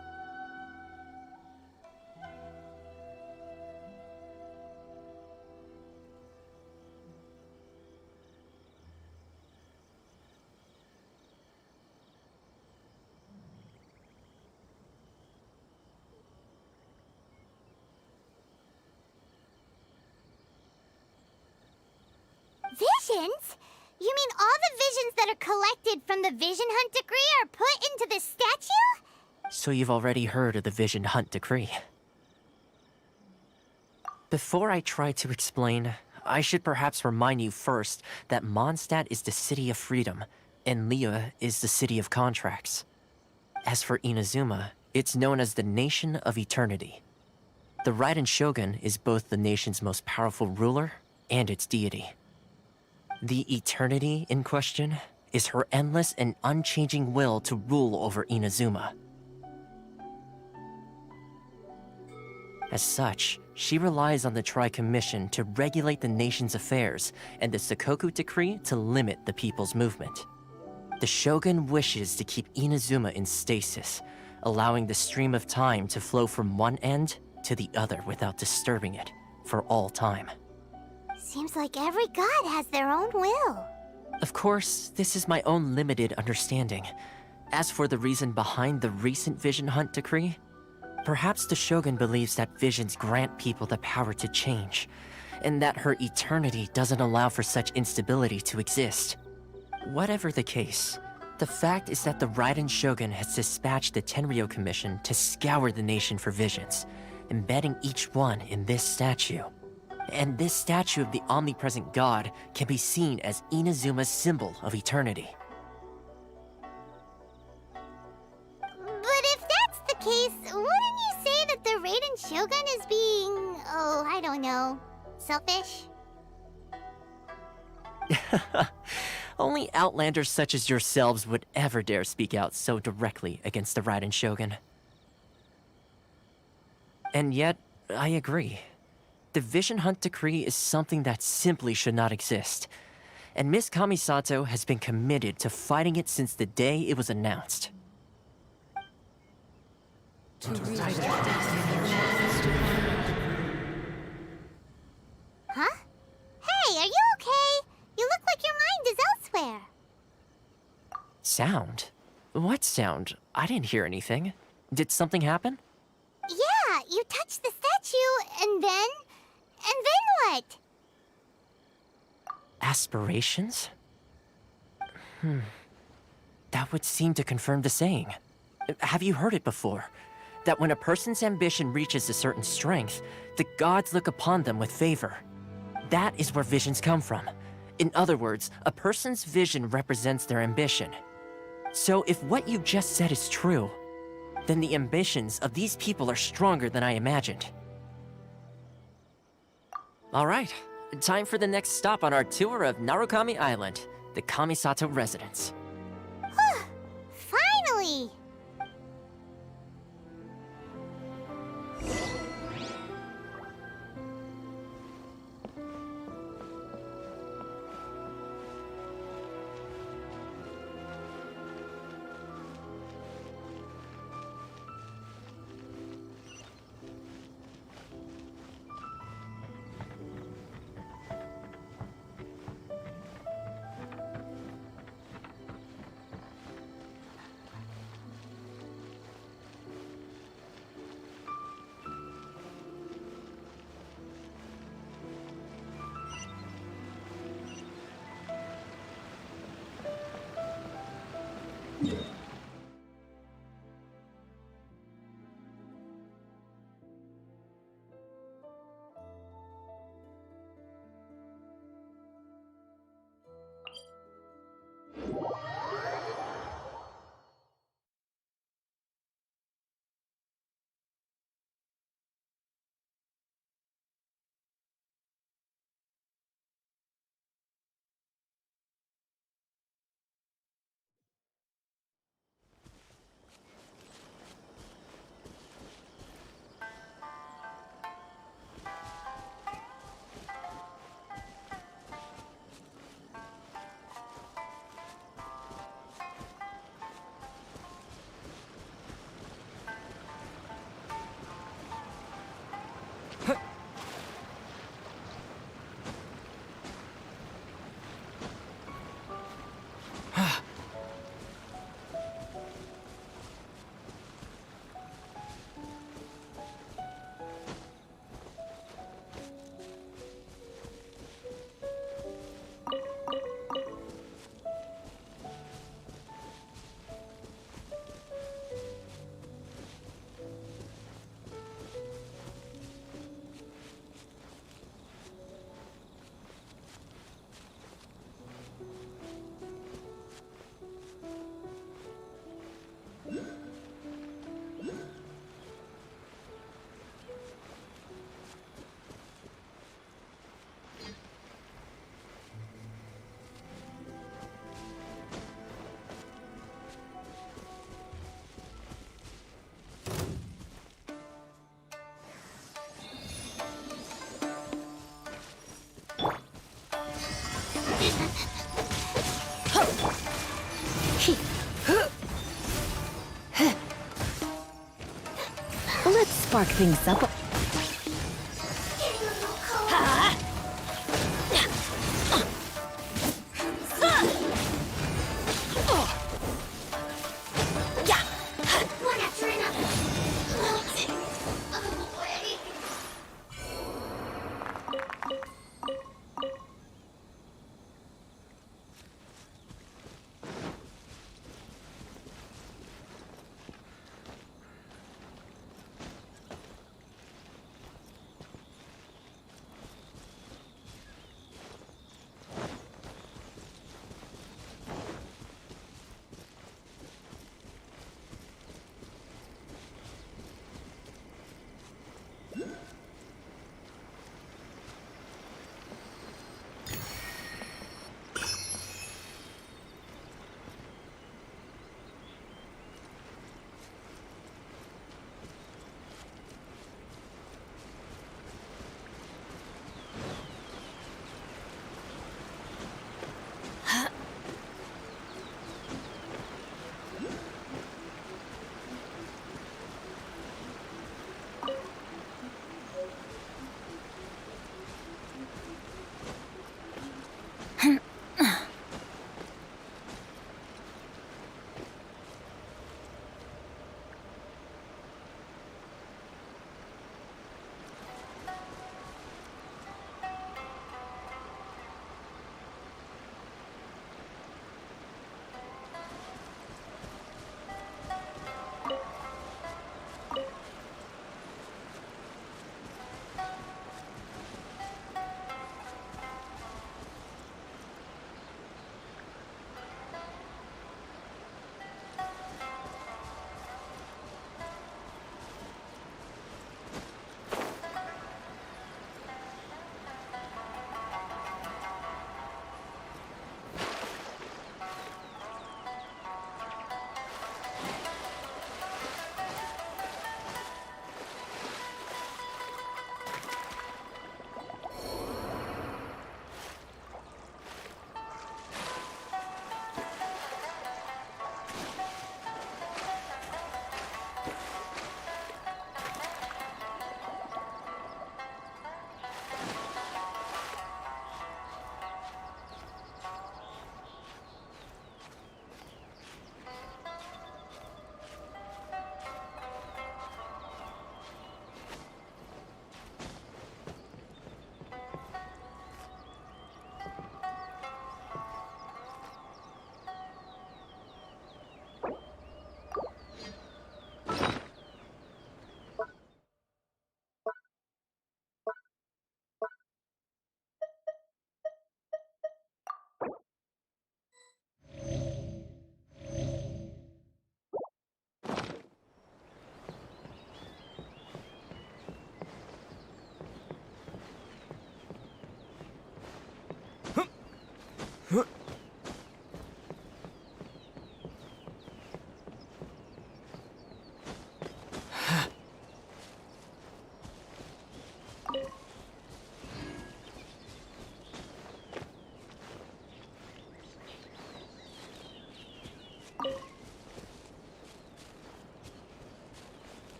Visions? You mean all the visions that are collected from the Vision Hunt decree are put into the statue? So you've already heard of the Vision Hunt decree. Before I try to explain, I should perhaps remind you first that Mondstadt is the city of freedom, and Liyue is the city of contracts. As for Inazuma, it's known as the Nation of Eternity. The Raiden Shogun is both the nation's most powerful ruler and its deity. The Eternity in question is her endless and unchanging will to rule over Inazuma. As such, she relies on the Tri-Commission to regulate the nation's affairs and the Sakoku Decree to limit the people's movement. The Shogun wishes to keep Inazuma in stasis, allowing the stream of time to flow from one end to the other without disturbing it for all time. Seems like every god has their own will. Of course, this is my own limited understanding. As for the reason behind the recent Vision Hunt decree, perhaps the Shogun believes that visions grant people the power to change, and that her eternity doesn't allow for such instability to exist. Whatever the case, the fact is that the Raiden Shogun has dispatched the Tenryou Commission to scour the nation for visions, embedding each one in this statue. And this statue of the omnipresent god can be seen as Inazuma's symbol of eternity. case, wouldn't you say that the Raiden Shogun is being, oh, I don't know, selfish? Only outlanders such as yourselves would ever dare speak out so directly against the Raiden Shogun. And yet, I agree. The Vision Hunt Decree is something that simply should not exist. And Miss Kamisato has been committed to fighting it since the day it was announced. Huh? Hey, are you okay? You look like your mind is elsewhere. Sound? What sound? I didn't hear anything. Did something happen? Yeah, you touched the statue, and then what? Aspirations? That would seem to confirm the saying. Have you heard it before? That when a person's ambition reaches a certain strength, the gods look upon them with favor. That is where visions come from. In other words, a person's vision represents their ambition. So if what you just said is true, then the ambitions of these people are stronger than I imagined. All right, time for the next stop on our tour of Narukami Island, the Kamisato residence. Finally! Let's spark things up. One after another.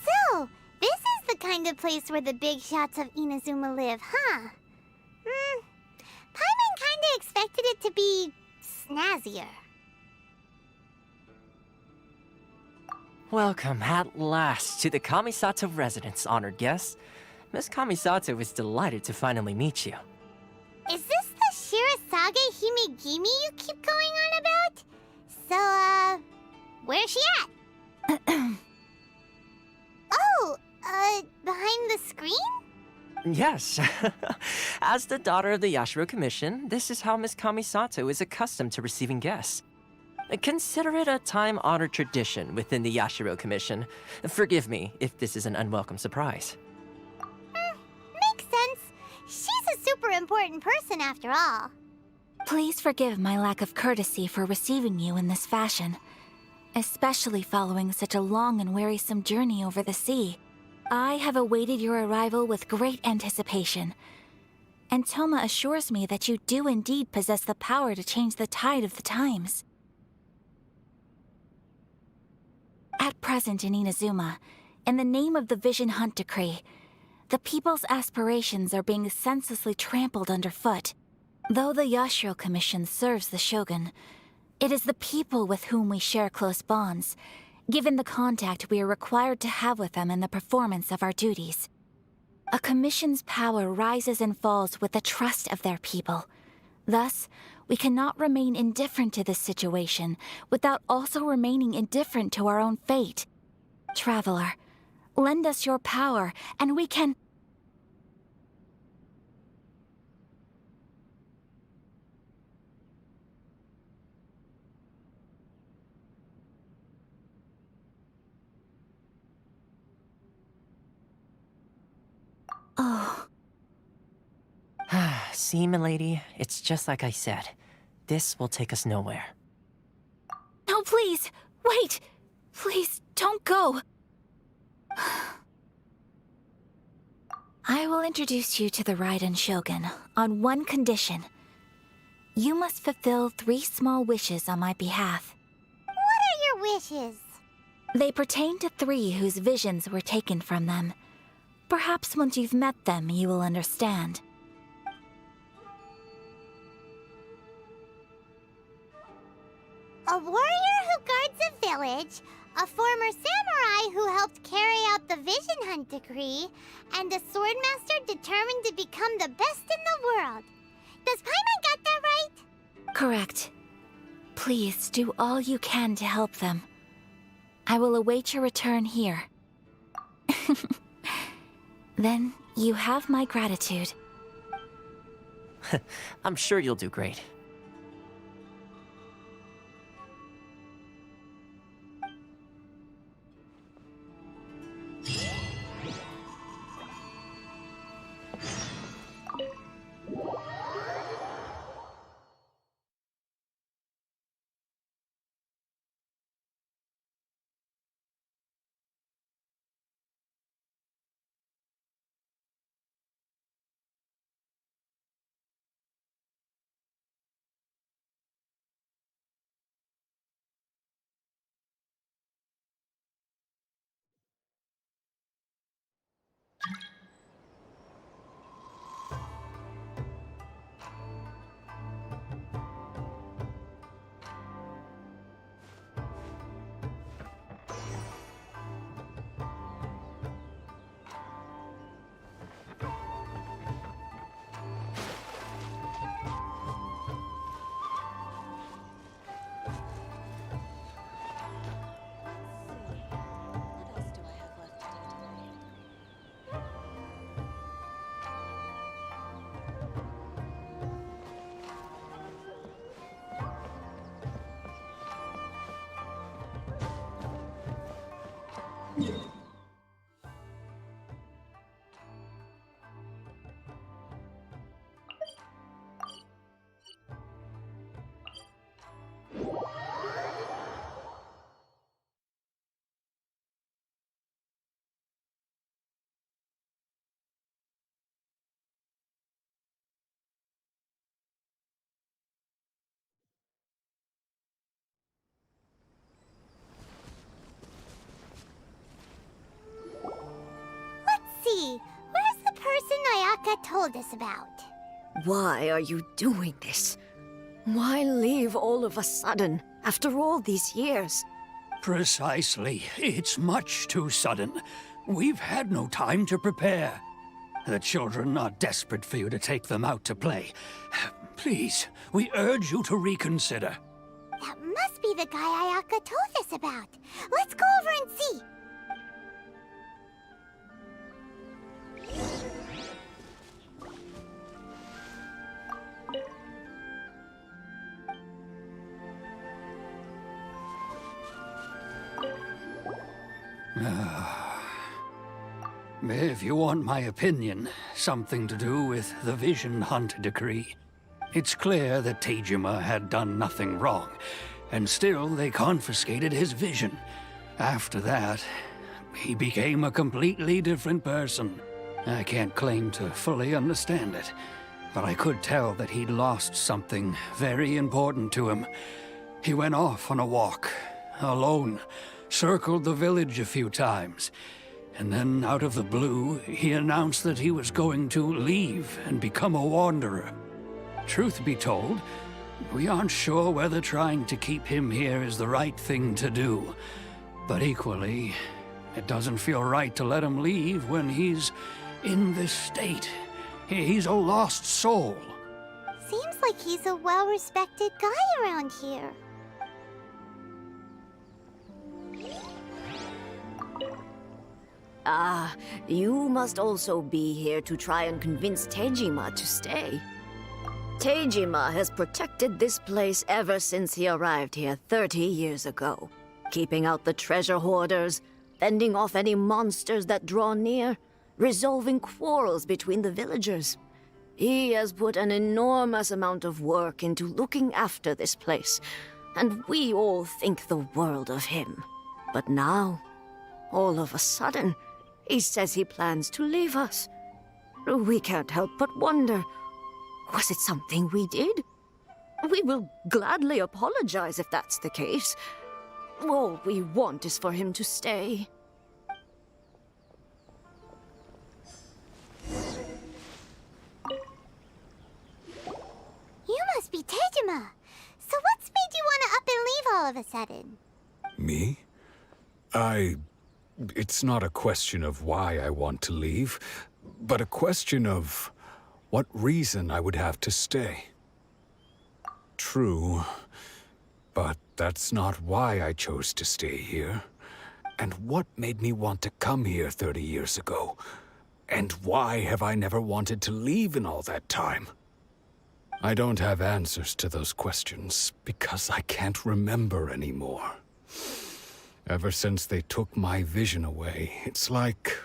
So, this is the kind of place where the big shots of Inazuma live, huh? Paimon kinda expected it to be snazzier. Welcome at last to the Kamisato residence, honored guests. Miss Kamisato is delighted to finally meet you. Is this the Shirasage Himegimi you keep going on about? So, where's she at? Oh, behind the screen? Yes. As the daughter of the Yashiro Commission, this is how Miss Kamisato is accustomed to receiving guests. Consider it a time-honored tradition within the Yashiro Commission. Forgive me if this is an unwelcome surprise. Makes sense. She's a super important person after all. Please forgive my lack of courtesy for receiving you in this fashion, especially following such a long and wearisome journey over the sea. I have awaited your arrival with great anticipation, and Toma assures me that you do indeed possess the power to change the tide of the times. At present in Inazuma, in the name of the Vision Hunt Decree, the people's aspirations are being senselessly trampled underfoot. Though the Yashiro Commission serves the Shogun, it is the people with whom we share close bonds, given the contact we are required to have with them in the performance of our duties. A commission's power rises and falls with the trust of their people. Thus, we cannot remain indifferent to this situation without also remaining indifferent to our own fate. Traveler, lend us your power, and we can... Oh. See, milady, it's just like I said. This will take us nowhere. No, please! Wait! Please, don't go! I will introduce you to the Raiden Shogun on one condition. You must fulfill 3 small wishes on my behalf. What are your wishes? They pertain to 3 whose visions were taken from them. Perhaps once you've met them, you will understand. A warrior who guards a village, a former samurai who helped carry out the Vision Hunt Decree, and a swordmaster determined to become the best in the world. Does Paimon got that right? Correct. Please do all you can to help them. I will await your return here. Then you have my gratitude. I'm sure you'll do great. See, where's the person Ayaka told us about? Why are you doing this? Why leave all of a sudden, after all these years? Precisely. It's much too sudden. We've had no time to prepare. The children are desperate for you to take them out to play. Please, we urge you to reconsider. That must be the guy Ayaka told us about. Let's go over and see. If you want my opinion, something to do with the Vision Hunt decree. It's clear that Tejima had done nothing wrong, and still they confiscated his vision. After that, he became a completely different person. I can't claim to fully understand it, but I could tell that he'd lost something very important to him. He went off on a walk, alone, circled the village a few times, and then out of the blue, he announced that he was going to leave and become a wanderer. Truth be told, we aren't sure whether trying to keep him here is the right thing to do. But equally, it doesn't feel right to let him leave when he's in this state. He's a lost soul. Seems like he's a well-respected guy around here. Ah, you must also be here to try and convince Tejima to stay. Tejima has protected this place ever since he arrived here 30 years ago, keeping out the treasure hoarders, fending off any monsters that draw near, resolving quarrels between the villagers. He has put an enormous amount of work into looking after this place, and we all think the world of him. But now, all of a sudden, he says he plans to leave us. We can't help but wonder, was it something we did? We will gladly apologize if that's the case. All we want is for him to stay. You must be Tejima. So what's made you want to up and leave all of a sudden? Me? It's not a question of why I want to leave, but a question of what reason I would have to stay. True, but that's not why I chose to stay here. And what made me want to come here 30 years ago? And why have I never wanted to leave in all that time? I don't have answers to those questions because I can't remember anymore. Ever since they took my vision away, it's like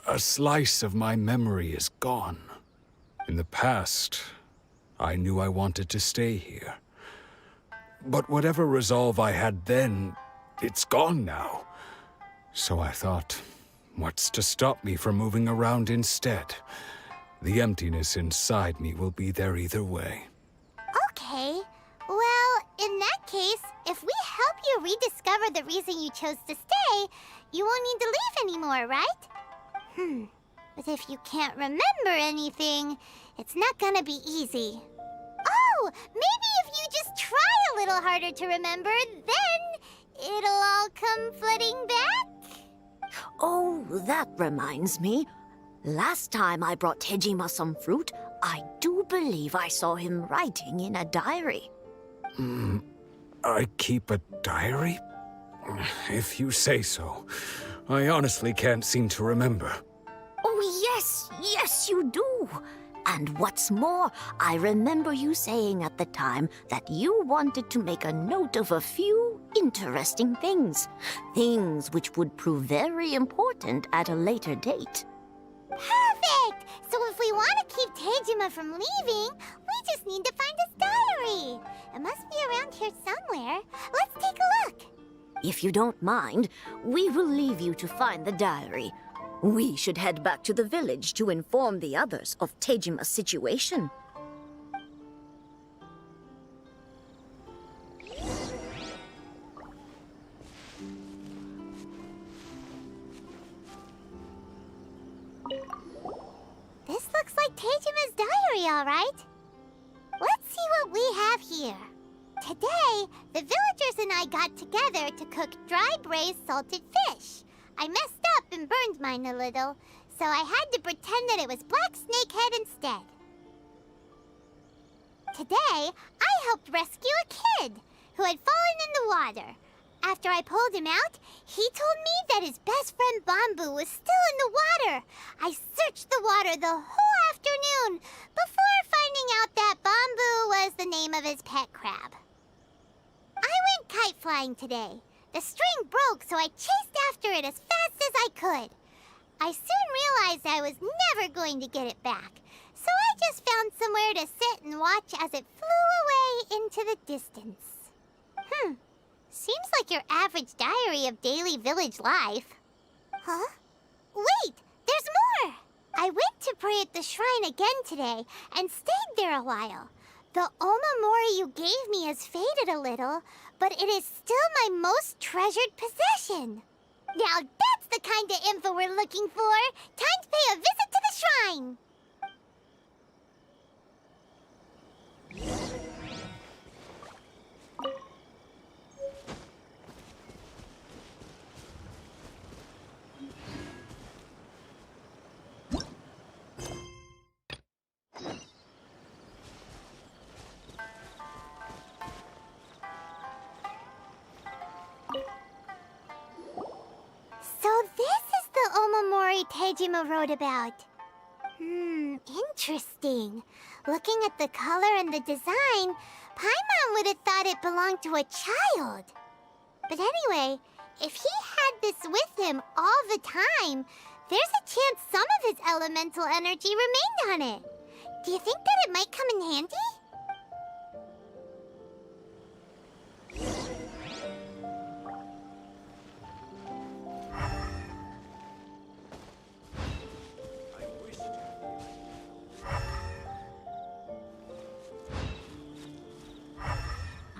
a slice of my memory is gone. In the past, I knew I wanted to stay here. But whatever resolve I had then, it's gone now. So I thought, what's to stop me from moving around instead? The emptiness inside me will be there either way. Okay. Well, in that case, if we help you rediscover the reason you chose to stay, you won't need to leave anymore, right? But if you can't remember anything, it's not gonna be easy. Oh, maybe if you just try a little harder to remember, then it'll all come flooding back? Oh, that reminds me. Last time I brought Tejima some fruit, I do believe I saw him writing in a diary. I keep a diary? If you say so. I honestly can't seem to remember. Oh, yes, you do. And what's more, I remember you saying at the time that you wanted to make a note of a few interesting things. Things which would prove very important at a later date. Perfect! So if we want to keep Tejima from leaving, we just need to find his diary. It must be around here somewhere. Let's take a look. If you don't mind, we will leave you to find the diary. We should head back to the village to inform the others of Tejima's situation. This looks like Tejima's diary, all right. Let's see what we have here. Today, the villagers and I got together to cook dry braised salted fish. I messed up and burned mine a little, so I had to pretend that it was black snakehead instead. Today, I helped rescue a kid who had fallen in the water. After I pulled him out, he told me that his best friend Bamboo was still in the water. I searched the water the whole afternoon before finding out that Bamboo was the name of his pet crab. I went kite flying today. The string broke, so I chased after it as fast as I could. I soon realized I was never going to get it back, so I just found somewhere to sit and watch as it flew away into the distance. Seems like your average diary of daily village life. Huh? Wait, there's more! I went to pray at the shrine again today and stayed there a while. The Omamori you gave me has faded a little, but it is still my most treasured possession. Now that's the kind of info we're looking for. Time to pay a visit to the shrine. So this is the Omamori Tejima wrote about. Interesting. Looking at the color and the design, Paimon would have thought it belonged to a child. But anyway, if he had this with him all the time, there's a chance some of his elemental energy remained on it. Do you think that it might come in handy?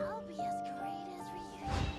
I'll be as great as Ryuji.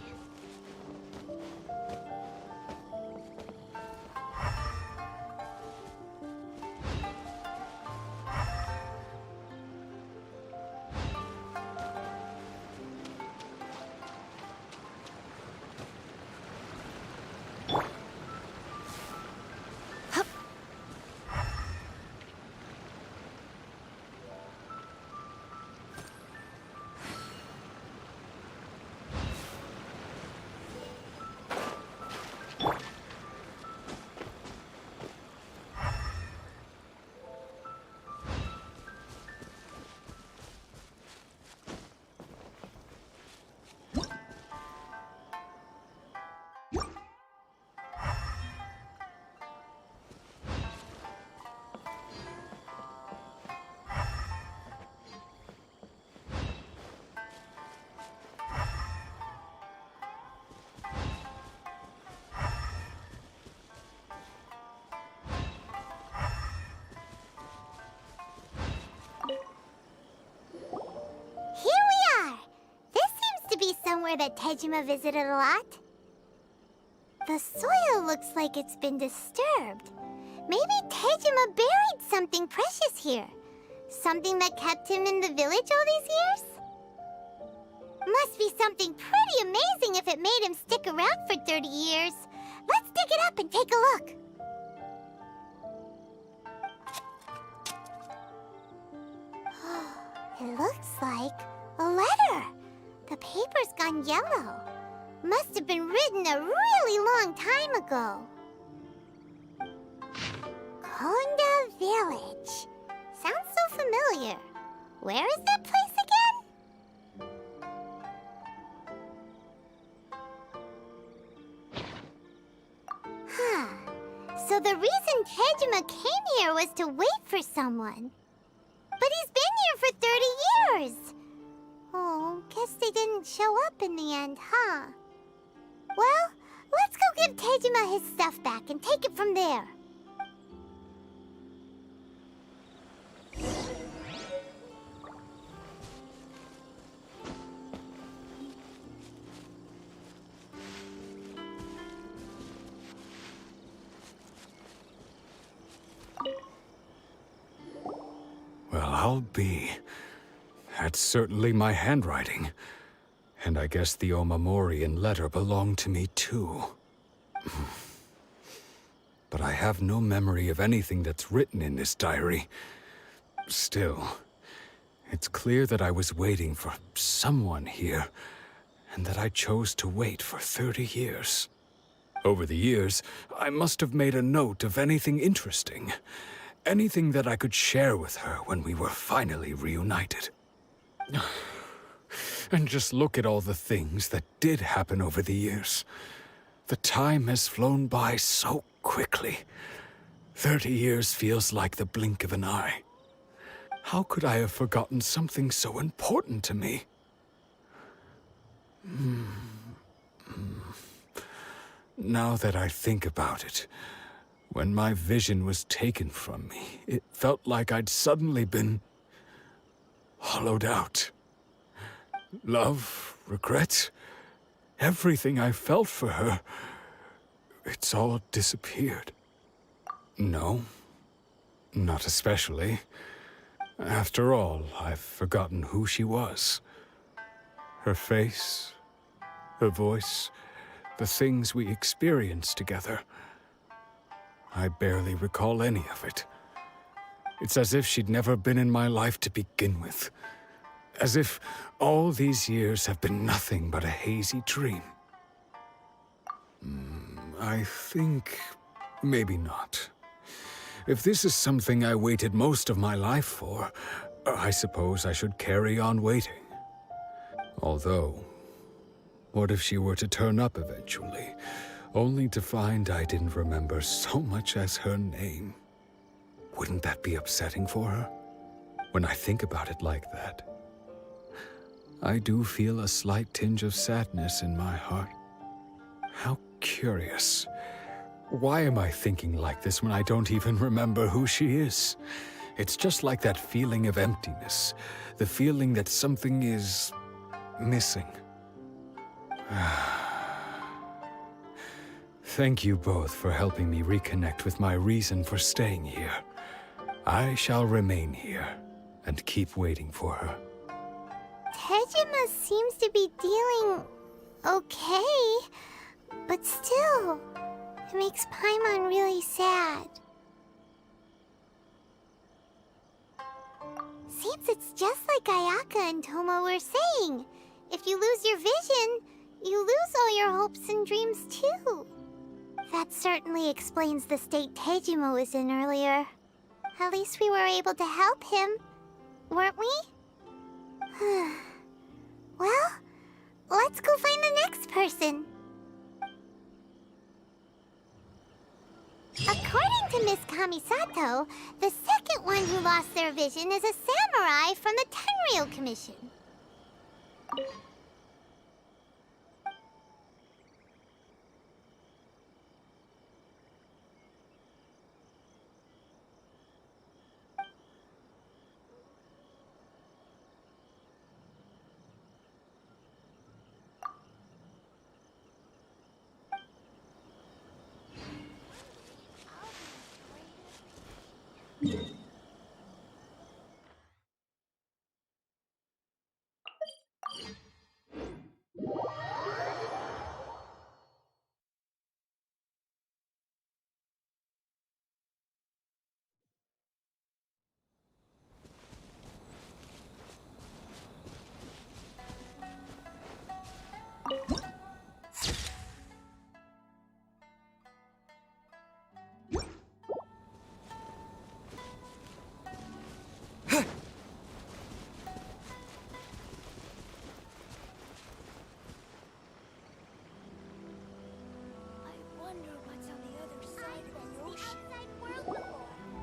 somewhere that Tejima visited a lot? The soil looks like it's been disturbed. Maybe Tejima buried something precious here. Something that kept him in the village all these years? Must be something pretty amazing if it made him stick around for 30 years. Let's dig it up and take a look. It looks like a letter. The paper's gone yellow. Must have been written a really long time ago. Konda Village. Sounds so familiar. Where is that place again? Huh. So the reason Tejima came here was to wait for someone. But he's been here for 30 years. Oh, guess they didn't show up in the end, huh? Well, let's go give Tejima his stuff back and take it from there. Well, I'll be. That's certainly my handwriting. And I guess the Omamorian letter belonged to me too. But I have no memory of anything that's written in this diary. Still, it's clear that I was waiting for someone here, and that I chose to wait for 30 years. Over the years, I must have made a note of anything interesting. Anything that I could share with her when we were finally reunited. And just look at all the things that did happen over the years. The time has flown by so quickly. 30 years feels like the blink of an eye. How could I have forgotten something so important to me? Now that I think about it, when my vision was taken from me, it felt like I'd suddenly been hollowed out. Love, regret, everything I felt for her, it's all disappeared. No, not especially. After all, I've forgotten who she was. Her face, her voice, the things we experienced together. I barely recall any of it. It's as if she'd never been in my life to begin with. As if all these years have been nothing but a hazy dream. I think maybe not. If this is something I waited most of my life for, I suppose I should carry on waiting. Although, what if she were to turn up eventually, only to find I didn't remember so much as her name? Wouldn't that be upsetting for her? When I think about it like that, I do feel a slight tinge of sadness in my heart. How curious. Why am I thinking like this when I don't even remember who she is? It's just like that feeling of emptiness, the feeling that something is missing. Thank you both for helping me reconnect with my reason for staying here. I shall remain here and keep waiting for her. Tejima seems to be dealing okay, but still, it makes Paimon really sad. Seems it's just like Ayaka and Toma were saying. If you lose your vision, you lose all your hopes and dreams too. That certainly explains the state Tejima was in earlier. At least we were able to help him, weren't we? Well, let's go find the next person. According to Miss Kamisato, the second one who lost their vision is a samurai from the Tenryou Commission.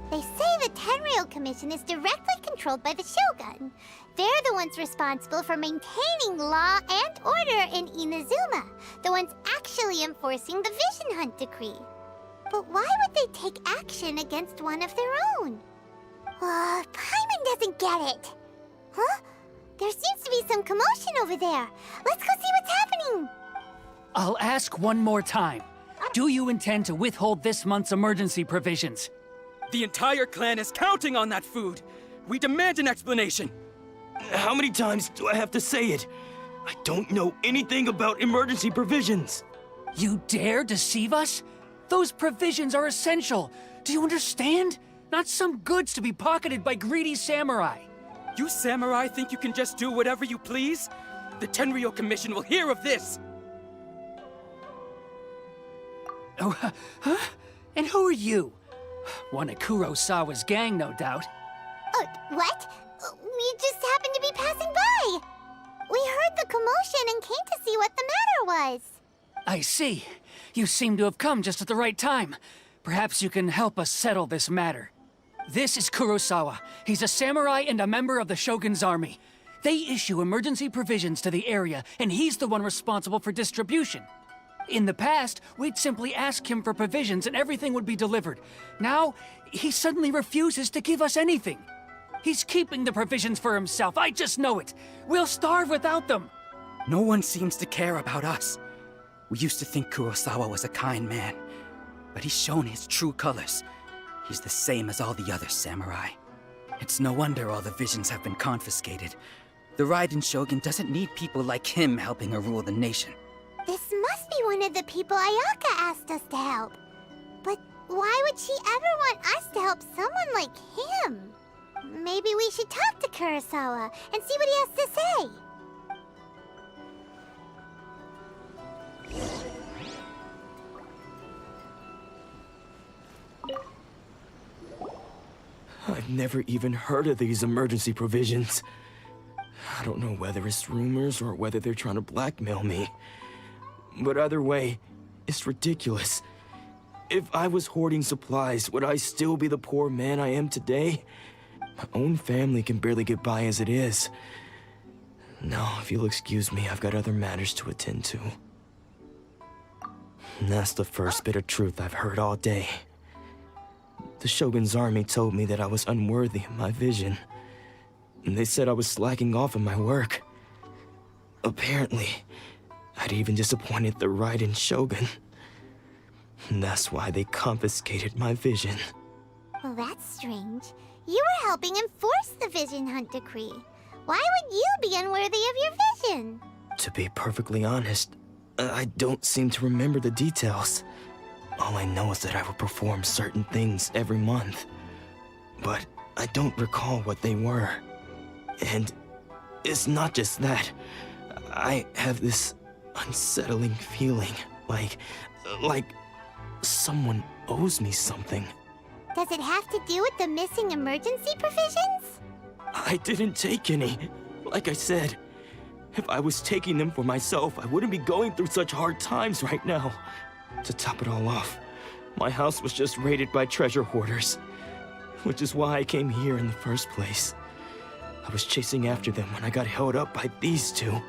They say the Tenryou Commission is directly controlled by the Shogun. They're the ones responsible for maintaining law and order in Inazuma, the ones actually enforcing the Vision Hunt Decree. But why would they take action against one of their own? Paimon doesn't get it. Huh? There seems to be some commotion over there. Let's go see what's happening. I'll ask one more time. Do you intend to withhold this month's emergency provisions? The entire clan is counting on that food. We demand an explanation. How many times do I have to say it? I don't know anything about emergency provisions. You dare deceive us? Those provisions are essential. Do you understand? Not some goods to be pocketed by greedy samurai. You samurai think you can just do whatever you please? The Tenryou Commission will hear of this! Oh, huh? And who are you? One of Kurosawa's gang, no doubt. What? We just happened to be passing by. We heard the commotion and came to see what the matter was. I see. You seem to have come just at the right time. Perhaps you can help us settle this matter. This is Kurosawa. He's a samurai and a member of the Shogun's army. They issue emergency provisions to the area, and he's the one responsible for distribution. In the past, we'd simply ask him for provisions and everything would be delivered. Now, he suddenly refuses to give us anything. He's keeping the provisions for himself, I just know it. We'll starve without them. No one seems to care about us. We used to think Kurosawa was a kind man, but he's shown his true colors. He's the same as all the other samurai. It's no wonder all the visions have been confiscated. The Raiden Shogun doesn't need people like him helping her rule the nation. This must be one of the people Ayaka asked us to help. But why would she ever want us to help someone like him? Maybe we should talk to Kurosawa and see what he has to say. I've never even heard of these emergency provisions. I don't know whether it's rumors or whether they're trying to blackmail me. But either way, it's ridiculous. If I was hoarding supplies, would I still be the poor man I am today? My own family can barely get by as it is. Now, if you'll excuse me, I've got other matters to attend to. And that's the first bit of truth I've heard all day. The Shogun's army told me that I was unworthy of my vision. And they said I was slacking off in my work. Apparently, I'd even disappointed the Raiden Shogun. And that's why they confiscated my vision. Well, that's strange. You were helping enforce the Vision Hunt Decree. Why would you be unworthy of your vision? To be perfectly honest, I don't seem to remember the details. All I know is that I would perform certain things every month. But I don't recall what they were. And it's not just that. I have this unsettling feeling, like someone owes me something. Does it have to do with the missing emergency provisions? I didn't take any. Like I said, if I was taking them for myself, I wouldn't be going through such hard times right now. To top it all off, my house was just raided by treasure hoarders, which is why I came here in the first place. I was chasing after them when I got held up by these two.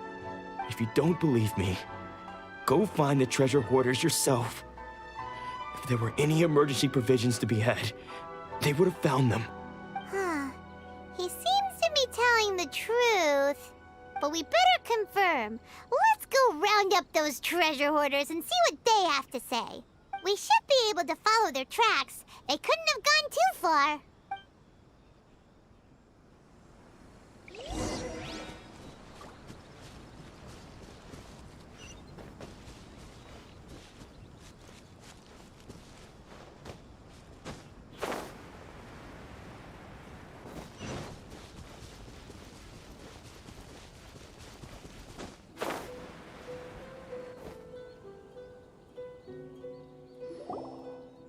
If you don't believe me, go find the treasure hoarders yourself. If there were any emergency provisions to be had, they would have found them. Huh. He seems to be telling the truth. But we better confirm. Let's go round up those treasure hoarders and see what they have to say. We should be able to follow their tracks. They couldn't have gone too far.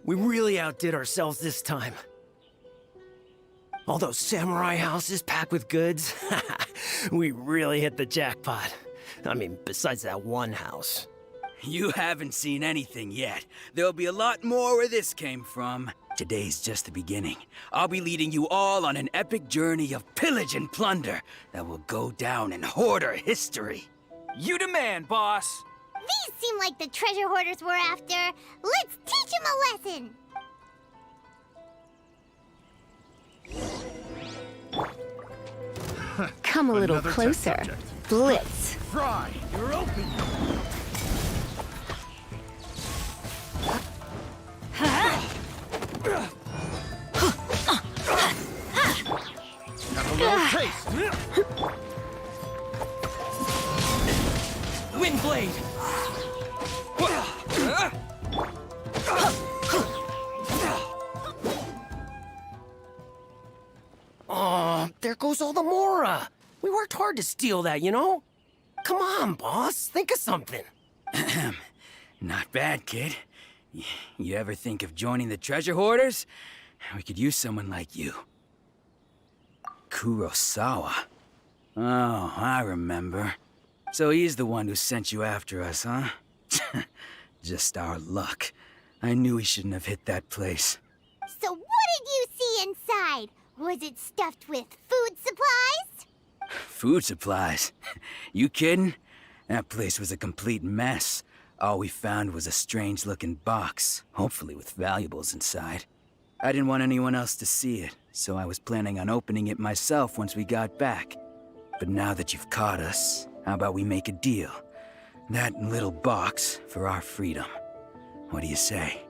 We really outdid ourselves this time. All those samurai houses packed with goods, we really hit the jackpot. I mean, besides that one house. You haven't seen anything yet. There'll be a lot more where this came from. Today's just the beginning. I'll be leading you all on an epic journey of pillage and plunder that will go down in hoarder history. You demand, boss! These seem like the treasure hoarders we're after. Let's teach them a lesson! Come a little Another test closer. subject. Blitz. Fry, you're open. Have a little taste. Wind blade! Oh, there goes all the Mora. We worked hard to steal that, you know? Come on, boss. Think of something. Not bad, kid. You ever think of joining the treasure hoarders? We could use someone like you. Kurosawa. Oh, I remember. So he's the one who sent you after us, huh? Just our luck. I knew he shouldn't have hit that place. So what did you see inside? Was it stuffed with food supplies? Food supplies? You kidding? That place was a complete mess. All we found was a strange-looking box, hopefully with valuables inside. I didn't want anyone else to see it, so I was planning on opening it myself once we got back. But now that you've caught us, how about we make a deal? That little box for our freedom. What do you say?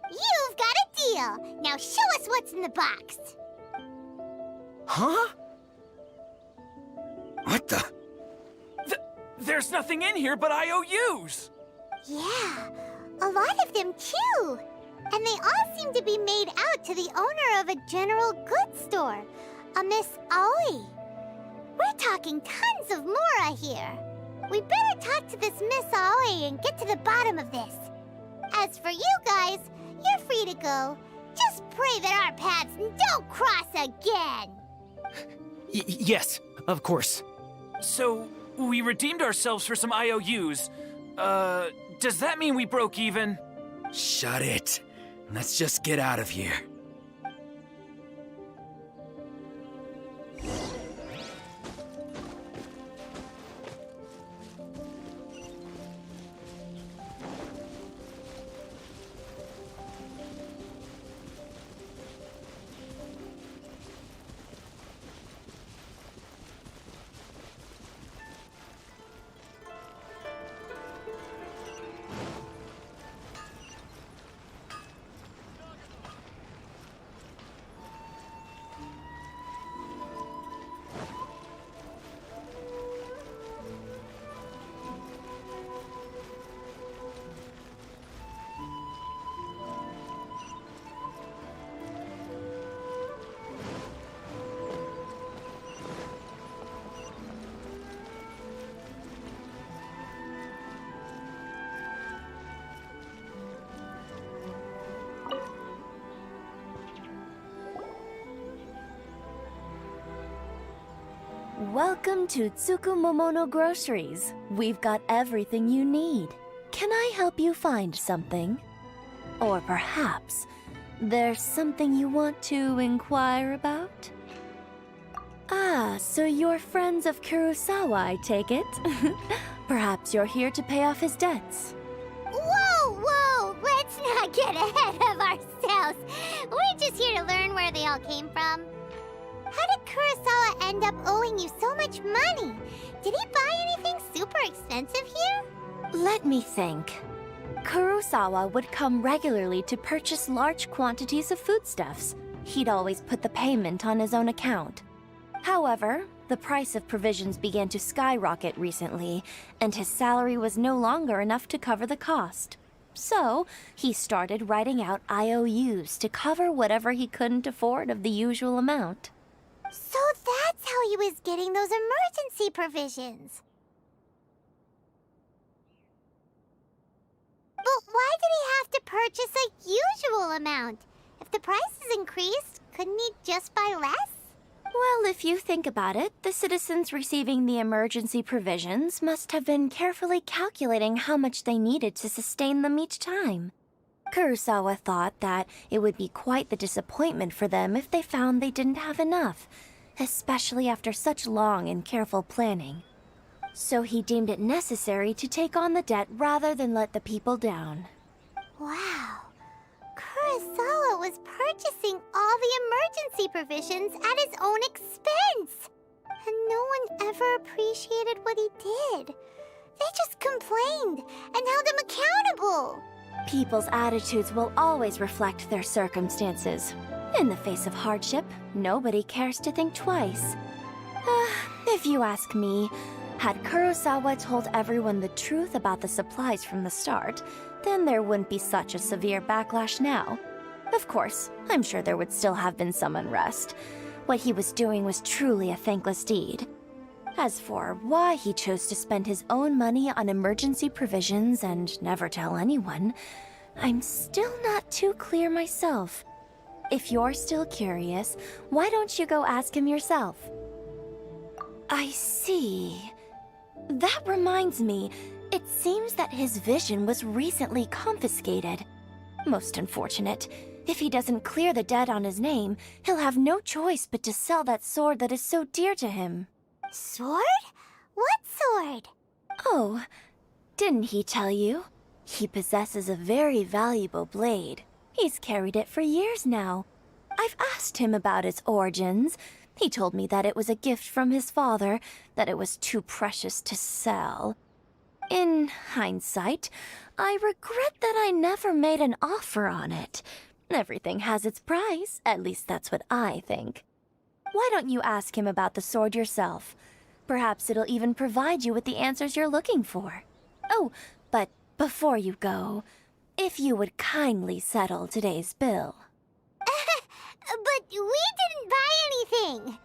You've got a deal! Now show us what's in the box! Huh? What the? There's nothing in here but IOUs! Yeah, a lot of them too. And they all seem to be made out to the owner of a general goods store, a Miss Aoi. We're talking tons of Mora here. We better talk to this Miss Aoi and get to the bottom of this. As for you guys, you're free to go. Just pray that our paths don't cross again. Yes, of course. So, we redeemed ourselves for some IOUs. Does that mean we broke even? Shut it. Let's just get out of here. Welcome to Tsukumomono Groceries. We've got everything you need. Can I help you find something? Or perhaps there's something you want to inquire about? Ah, so you're friends of Kurosawa, I take it? Perhaps you're here to pay off his debts. Whoa, whoa! Let's not get ahead of ourselves. We're just here to learn where they all came from. How did Kurosawa end up owing you so much money? Did he buy anything super expensive here? Let me think. Kurosawa would come regularly to purchase large quantities of foodstuffs. He'd always put the payment on his own account. However, the price of provisions began to skyrocket recently, and his salary was no longer enough to cover the cost. So, he started writing out IOUs to cover whatever he couldn't afford of the usual amount. So that's how he was getting those emergency provisions. But But why did he have to purchase a usual amount? If the price is increased, couldn't he just buy less? Well, if you think about it, the citizens receiving the emergency provisions must have been carefully calculating how much they needed to sustain them each time. Kurosawa thought that it would be quite the disappointment for them if they found they didn't have enough, especially after such long and careful planning. So he deemed it necessary to take on the debt rather than let the people down. Wow. Kurosawa was purchasing all the emergency provisions at his own expense. And no one ever appreciated what he did. They just complained and held him accountable. People's attitudes will always reflect their circumstances. In the face of hardship, nobody cares to think twice. If you ask me, had Kurosawa told everyone the truth about the supplies from the start, then there wouldn't be such a severe backlash now. Of course, I'm sure there would still have been some unrest. What he was doing was truly a thankless deed. As for why he chose to spend his own money on emergency provisions and never tell anyone, I'm still not too clear myself. If you're still curious, why don't you go ask him yourself? I see. That reminds me, it seems that his vision was recently confiscated. Most unfortunate. If he doesn't clear the debt on his name, he'll have no choice but to sell that sword that is so dear to him. Sword? What sword? Oh, didn't he tell you? He possesses a very valuable blade. He's carried it for years now. I've asked him about its origins. He told me that it was a gift from his father, that it was too precious to sell. In hindsight, I regret that I never made an offer on it. Everything has its price, at least that's what I think. Why don't you ask him about the sword yourself? Perhaps it'll even provide you with the answers you're looking for. Oh, but before you go, if you would kindly settle today's bill. But we didn't buy anything.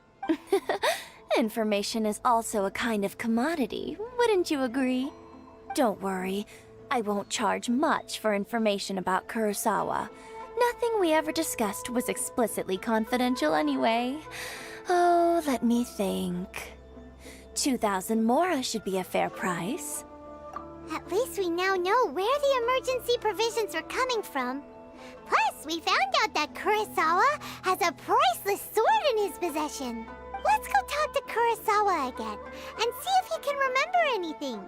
Information is also a kind of commodity, wouldn't you agree? Don't worry, I won't charge much for information about Kurosawa. Nothing we ever discussed was explicitly confidential anyway. Oh, let me think. 2,000 mora should be a fair price. At least we now know where the emergency provisions were coming from. Plus, we found out that Kurosawa has a priceless sword in his possession. Let's go talk to Kurosawa again and see if he can remember anything.